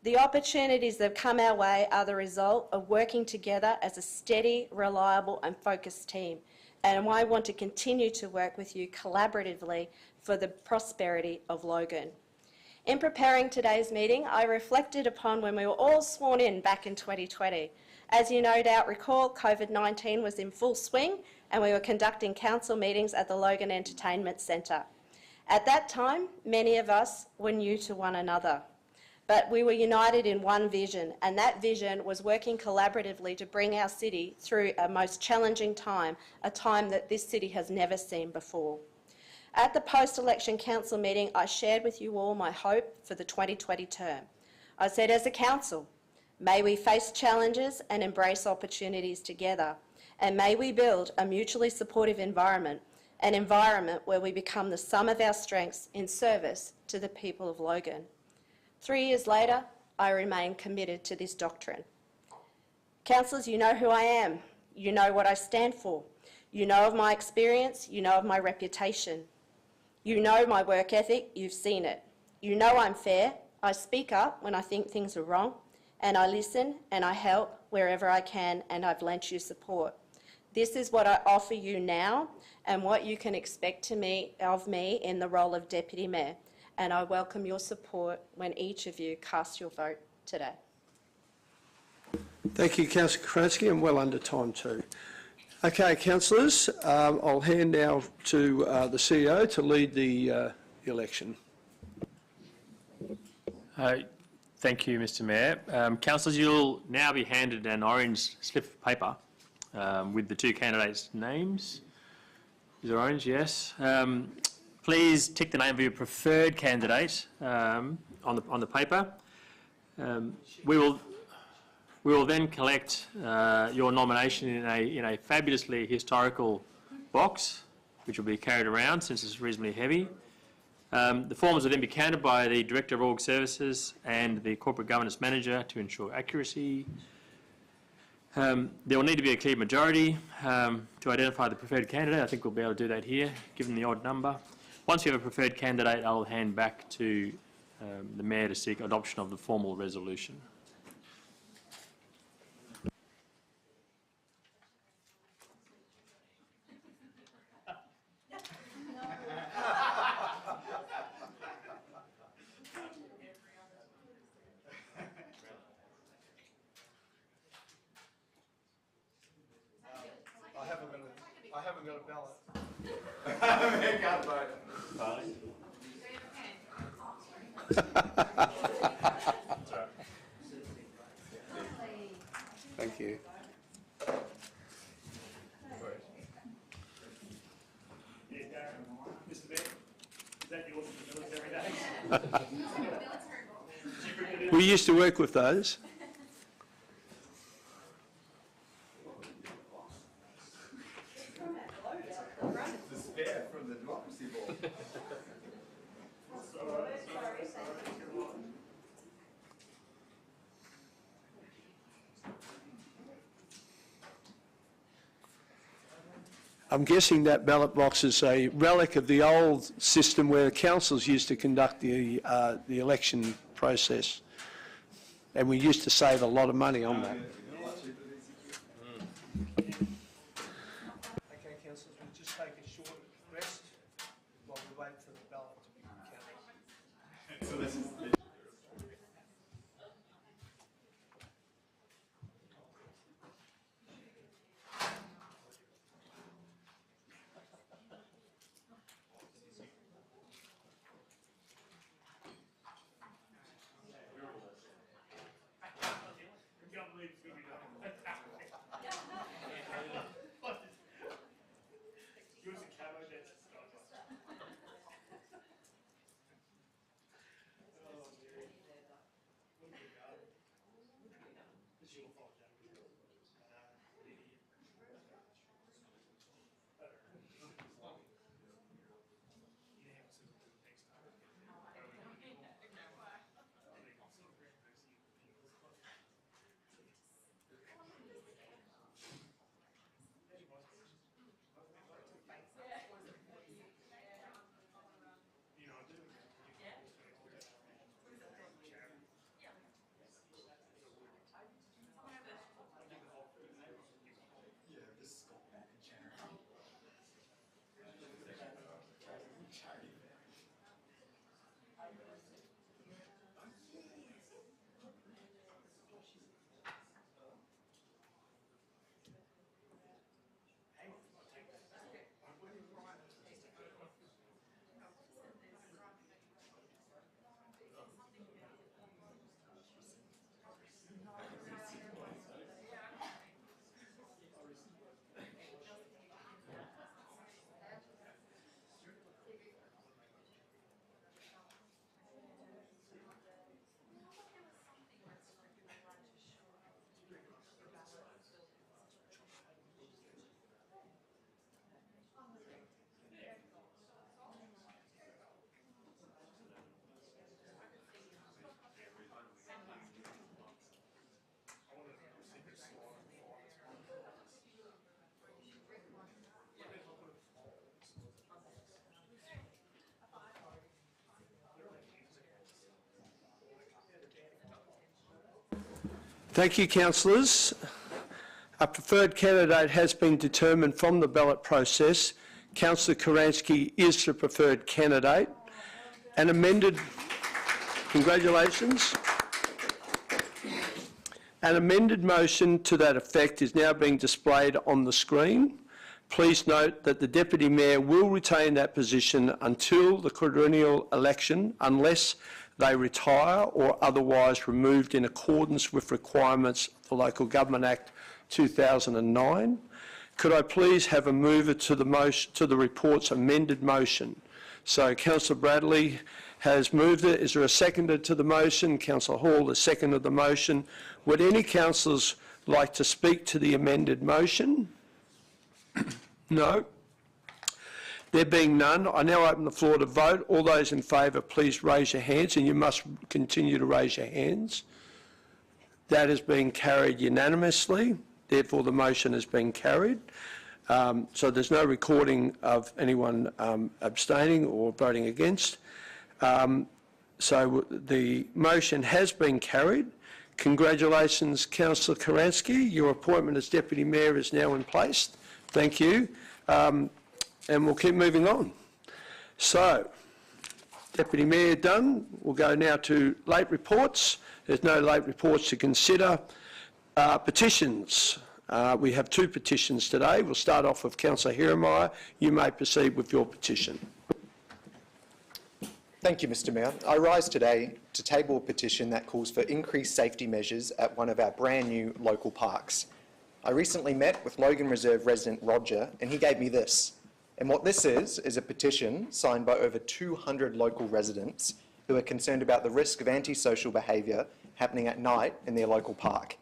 The opportunities that have come our way are the result of working together as a steady, reliable and focused team, and I want to continue to work with you collaboratively for the prosperity of Logan. In preparing today's meeting, I reflected upon when we were all sworn in back in 2020. As you no doubt recall, COVID-19 was in full swing and we were conducting council meetings at the Logan Entertainment Centre. At that time, many of us were new to one another, but we were united in one vision, and that vision was working collaboratively to bring our city through a most challenging time, a time that this city has never seen before. At the post-election council meeting, I shared with you all my hope for the 2020 term. I said, as a council, May we face challenges and embrace opportunities together. And may we build a mutually supportive environment, an environment where we become the sum of our strengths in service to the people of Logan. 3 years later, I remain committed to this doctrine. Councillors, you know who I am. You know what I stand for. You know of my experience. You know of my reputation. You know my work ethic. You've seen it. You know I'm fair. I speak up when I think things are wrong, and I listen and I help wherever I can, and I've lent you support. This is what I offer you now and what you can expect of me in the role of Deputy Mayor, and I welcome your support when each of you cast your vote today. Thank you, Councillor Kransky, and well under time too. Okay, councillors, I'll hand now to the CEO to lead the election. Thank you, Mr Mayor. Councillors, you'll now be handed an orange slip of paper with the two candidates' names. Is it orange? Yes. Please tick the name of your preferred candidate on the paper. We will then collect your nomination in a fabulously historical box, which will be carried around since it's reasonably heavy. The forms will then be counted by the Director of Org Services and the Corporate Governance Manager to ensure accuracy. There will need to be a clear majority to identify the preferred candidate. I think we'll be able to do that here, given the odd number. Once you have a preferred candidate, I'll hand back to the Mayor to seek adoption of the formal resolution. I haven't got a ballot. Thank you. We used to work with those. I'm guessing that ballot box is a relic of the old system where councils used to conduct the election process, and we used to save a lot of money on that. Okay, councillors, we'll just take a short rest while we wait for the ballot to be counted. Thank you, councillors. A preferred candidate has been determined from the ballot process. Councillor Karansky is the preferred candidate. An amended, congratulations. An amended motion to that effect is now being displayed on the screen. Please note that the Deputy Mayor will retain that position until the quadrennial election unless they retire or otherwise removed in accordance with requirements of the Local Government Act 2009. Could I please have a mover to the motion, to the report's amended motion? So Councillor Bradley has moved it. Is there a seconder to the motion? Councillor Hall has seconded the motion. Would any councillors like to speak to the amended motion? No. There being none, I now open the floor to vote. All those in favour, please raise your hands, and you must continue to raise your hands. That is being carried unanimously. Therefore, the motion has been carried. So there's no recording of anyone abstaining or voting against. So the motion has been carried. Congratulations, Councillor Karansky. Your appointment as Deputy Mayor is now in place. Thank you. And we'll keep moving on. So, Deputy Mayor done. We'll go now to late reports. There's no late reports to consider. Petitions. We have two petitions today. We'll start off with Councillor Hirameyer. You may proceed with your petition. Thank you, Mr Mayor. I rise today to table a petition that calls for increased safety measures at one of our brand new local parks. I recently met with Logan Reserve resident Roger, and he gave me this. And what this is a petition signed by over 200 local residents who are concerned about the risk of antisocial behaviour happening at night in their local park.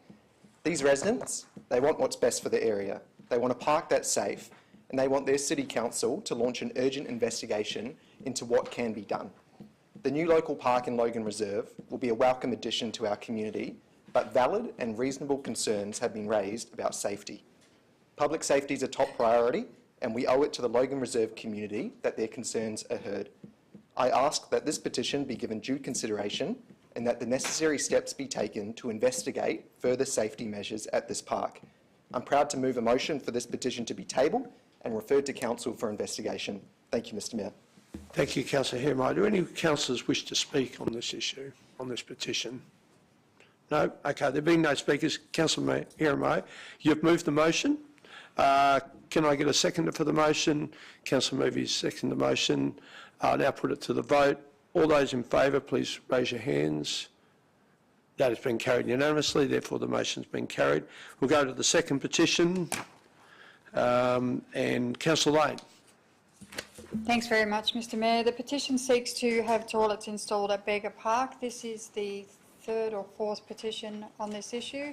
These residents, they want what's best for the area. They want a park that's safe, and they want their City Council to launch an urgent investigation into what can be done. The new local park in Logan Reserve will be a welcome addition to our community, but valid and reasonable concerns have been raised about safety. Public safety is a top priority, and we owe it to the Logan Reserve community that their concerns are heard. I ask that this petition be given due consideration and that the necessary steps be taken to investigate further safety measures at this park. I'm proud to move a motion for this petition to be tabled and referred to Council for investigation. Thank you, Mr Mayor. Thank you, Councillor Hirameyer. Do any councillors wish to speak on this issue, on this petition? No? Okay, there being no speakers, Councillor Hirameyer, you've moved the motion. Can I get a seconder for the motion? Councillor Murphy's seconded the motion. I'll now put it to the vote. All those in favour, please raise your hands. That has been carried unanimously, therefore the motion's been carried. We'll go to the second petition. And Councillor Lane. Thanks very much, Mr Mayor. The petition seeks to have toilets installed at Bega Park. This is the third or fourth petition on this issue.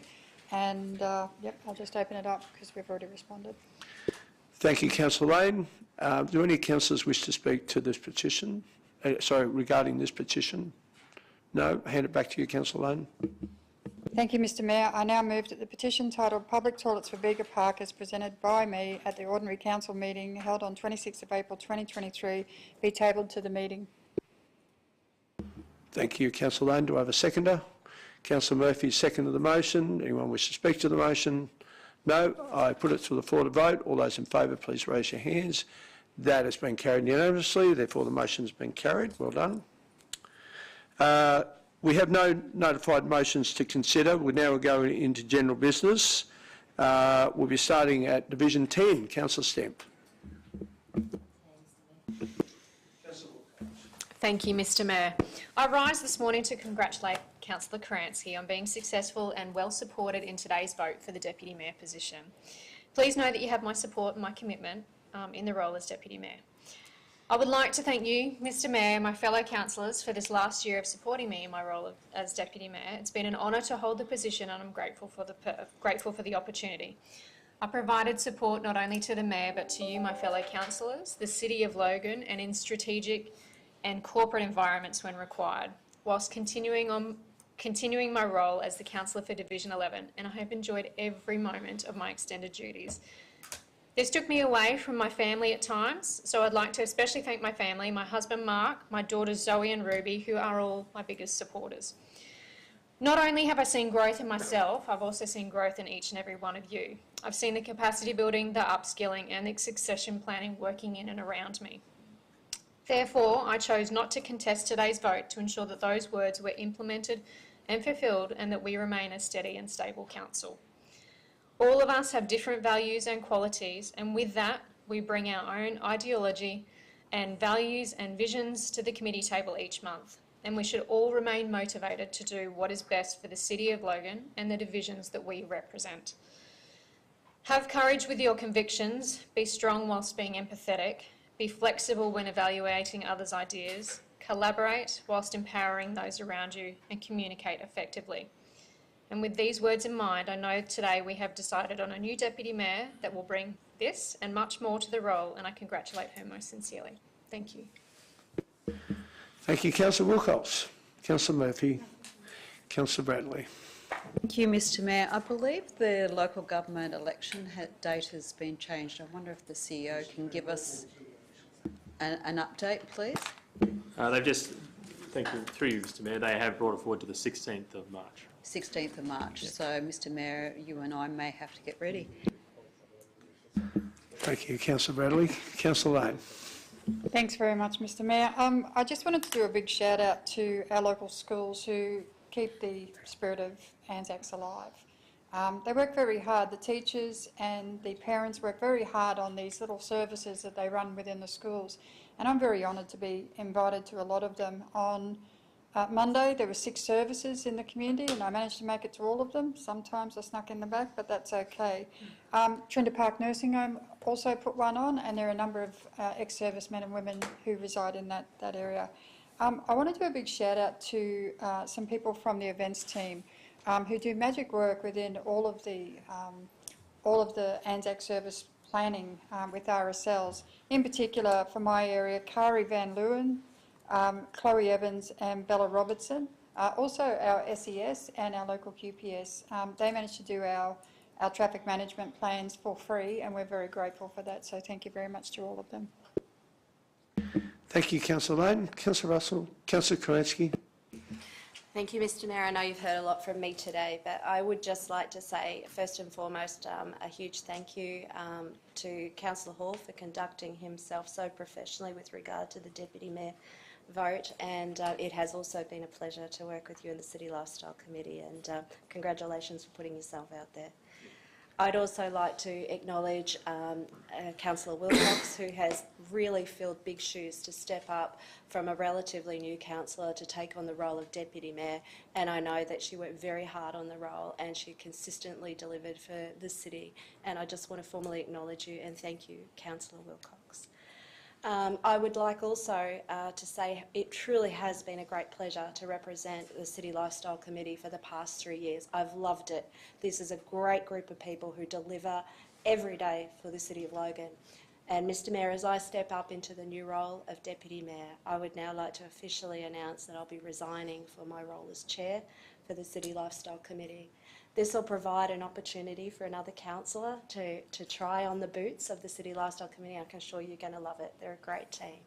And, yep, I'll just open it up because we've already responded. Thank you, Councillor Lane. Do any councillors wish to speak to this petition? Regarding this petition? No? Hand it back to you, Councillor Lane. Thank you, Mr Mayor. I now move that the petition titled Public Toilets for Bega Park as presented by me at the Ordinary Council meeting held on 26th of April 2023 be tabled to the meeting. Thank you, Councillor Lane. Do I have a seconder? Councillor Murphy seconded the motion. Anyone wish to speak to the motion? No. I put it to the floor to vote. All those in favour, please raise your hands. That has been carried unanimously. Therefore, the motion has been carried. Well done. We have no notified motions to consider. We now go into general business. We'll be starting at Division 10. Councillor Stemp. Thank you, Mr Mayor. I rise this morning to congratulate Councillor Karansky on being successful and well supported in today's vote for the Deputy Mayor position. Please know that you have my support and my commitment in the role as Deputy Mayor. I would like to thank you, Mr Mayor, and my fellow councillors for this last year of supporting me in my role as Deputy Mayor. It's been an honour to hold the position and I'm grateful for the opportunity. I provided support not only to the Mayor but to you, my fellow councillors, the City of Logan and in strategic and corporate environments when required, whilst continuing my role as the Councillor for Division 11, and I have enjoyed every moment of my extended duties. This took me away from my family at times, so I'd like to especially thank my family, my husband Mark, my daughters Zoe and Ruby, who are all my biggest supporters. Not only have I seen growth in myself, I've also seen growth in each and every one of you. I've seen the capacity building, the upskilling and the succession planning working in and around me. Therefore, I chose not to contest today's vote to ensure that those words were implemented and fulfilled and that we remain a steady and stable council. All of us have different values and qualities, and with that, we bring our own ideology and values and visions to the committee table each month. And we should all remain motivated to do what is best for the City of Logan and the divisions that we represent. Have courage with your convictions, be strong whilst being empathetic, be flexible when evaluating others' ideas, collaborate whilst empowering those around you, and communicate effectively. And with these words in mind, I know today we have decided on a new Deputy Mayor that will bring this and much more to the role, and I congratulate her most sincerely. Thank you. Thank you, Councillor Wilcox. Councillor Murphy. Councillor Bradley. Thank you, Mr Mayor. I believe the local government election date has been changed. I wonder if the CEO can give us an update, please. They've just, thank you, through you, Mr Mayor, they have brought it forward to the 16th of March. 16th of March. Yep. So, Mr Mayor, you and I may have to get ready. Thank you, Councillor Bradley. Councillor Lane. Thanks very much, Mr Mayor. I just wanted to do a big shout out to our local schools who keep the spirit of Anzacs alive. They work very hard. The teachers and the parents work very hard on these little services that they run within the schools. And I'm very honoured to be invited to a lot of them. On Monday, there were 6 services in the community and I managed to make it to all of them. Sometimes I snuck in the back, but that's okay. Trinder Park Nursing Home also put one on, and there are a number of ex-servicemen and women who reside in that area. I want to do a big shout out to some people from the events team who do magic work within all of the Anzac service planning with RSLs. In particular, for my area, Kari Van Leeuwen, Chloe Evans and Bella Robertson. Also our SES and our local QPS. They managed to do our traffic management plans for free, and we're very grateful for that. So thank you very much to all of them. Thank you, Councillor Lane. Councillor Russell. Councillor Kerensky. Thank you, Mr Mayor. I know you've heard a lot from me today, but I would just like to say, first and foremost, a huge thank you to Councillor Hall for conducting himself so professionally with regard to the Deputy Mayor vote, and it has also been a pleasure to work with you in the City Lifestyle Committee, and congratulations for putting yourself out there. I'd also like to acknowledge Councillor Wilcox, who has really filled big shoes to step up from a relatively new councillor to take on the role of Deputy Mayor, and I know that she worked very hard on the role and she consistently delivered for the city, and I just want to formally acknowledge you and thank you, Councillor Wilcox. I would like also to say it truly has been a great pleasure to represent the City Lifestyle Committee for the past 3 years. I've loved it. This is a great group of people who deliver every day for the City of Logan. And Mr Mayor, as I step up into the new role of Deputy Mayor, I would now like to officially announce that I'll be resigning for my role as Chair for the City Lifestyle Committee. This will provide an opportunity for another councillor to try on the boots of the City Lifestyle Committee. I can assure you, you're going to love it. They're a great team.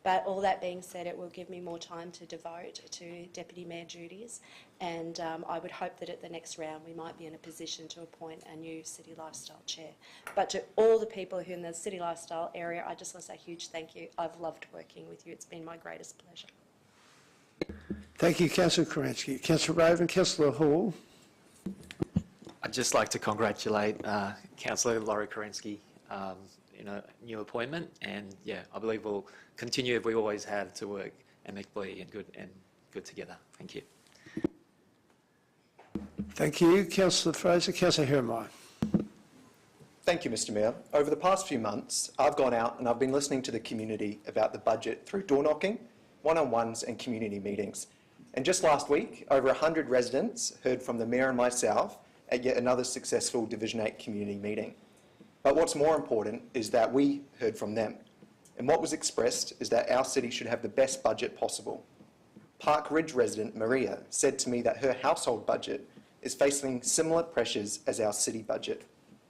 But all that being said, it will give me more time to devote to Deputy Mayor duties, and I would hope that at the next round we might be in a position to appoint a new City Lifestyle Chair. But to all the people who are in the City Lifestyle area, I just want to say a huge thank you. I've loved working with you. It's been my greatest pleasure. Thank you, Councillor Kerensky. Councillor Raven. Councillor Hall. I'd just like to congratulate Councillor Laurie Kerensky in a new appointment, and yeah, I believe we'll continue as we always have to work amicably and good together. Thank you. Thank you, Councillor Fraser. Councillor Hermine. Thank you, Mr Mayor. Over the past few months, I've gone out and I've been listening to the community about the budget through door knocking, one-on-ones and community meetings. And just last week, over 100 residents heard from the Mayor and myself at yet another successful Division 8 community meeting. But what's more important is that we heard from them. And what was expressed is that our city should have the best budget possible. Park Ridge resident Maria said to me that her household budget is facing similar pressures as our city budget.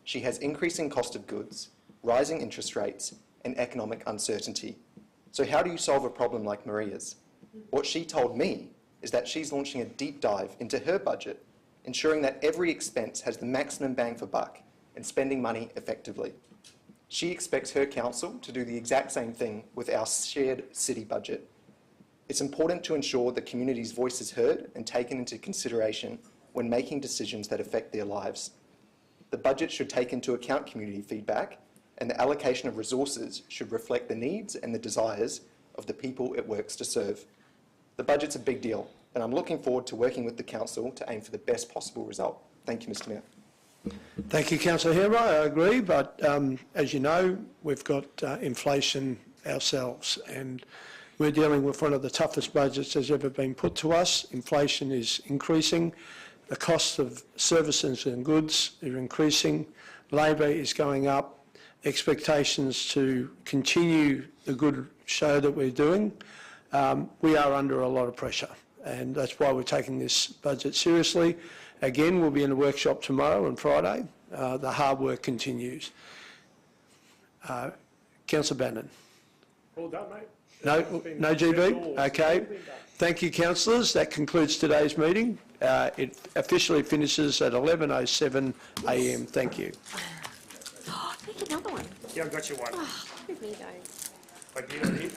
She has increasing cost of goods, rising interest rates, and economic uncertainty. So how do you solve a problem like Maria's? What she told me is that she's launching a deep dive into her budget, ensuring that every expense has the maximum bang for buck and spending money effectively. She expects her council to do the exact same thing with our shared city budget. It's important to ensure the community's voice is heard and taken into consideration when making decisions that affect their lives. The budget should take into account community feedback, and the allocation of resources should reflect the needs and the desires of the people it works to serve. The budget's a big deal, and I'm looking forward to working with the council to aim for the best possible result. Thank you, Mr Mayor. Thank you, Councillor Hero. I agree, but as you know, we've got inflation ourselves, and we're dealing with one of the toughest budgets that's ever been put to us. Inflation is increasing. The cost of services and goods are increasing. Labour is going up. Expectations to continue the good show that we're doing. We are under a lot of pressure, and that's why we're taking this budget seriously. Again, we'll be in the workshop tomorrow and Friday. The hard work continues. Councillor Bannon. All done, mate. No GB? Okay. Thank you, councillors. That concludes today's meeting. It officially finishes at 11:07 a.m. Thank you. Make another one. Yeah, I've got you one. Oh, with me though. But you don't need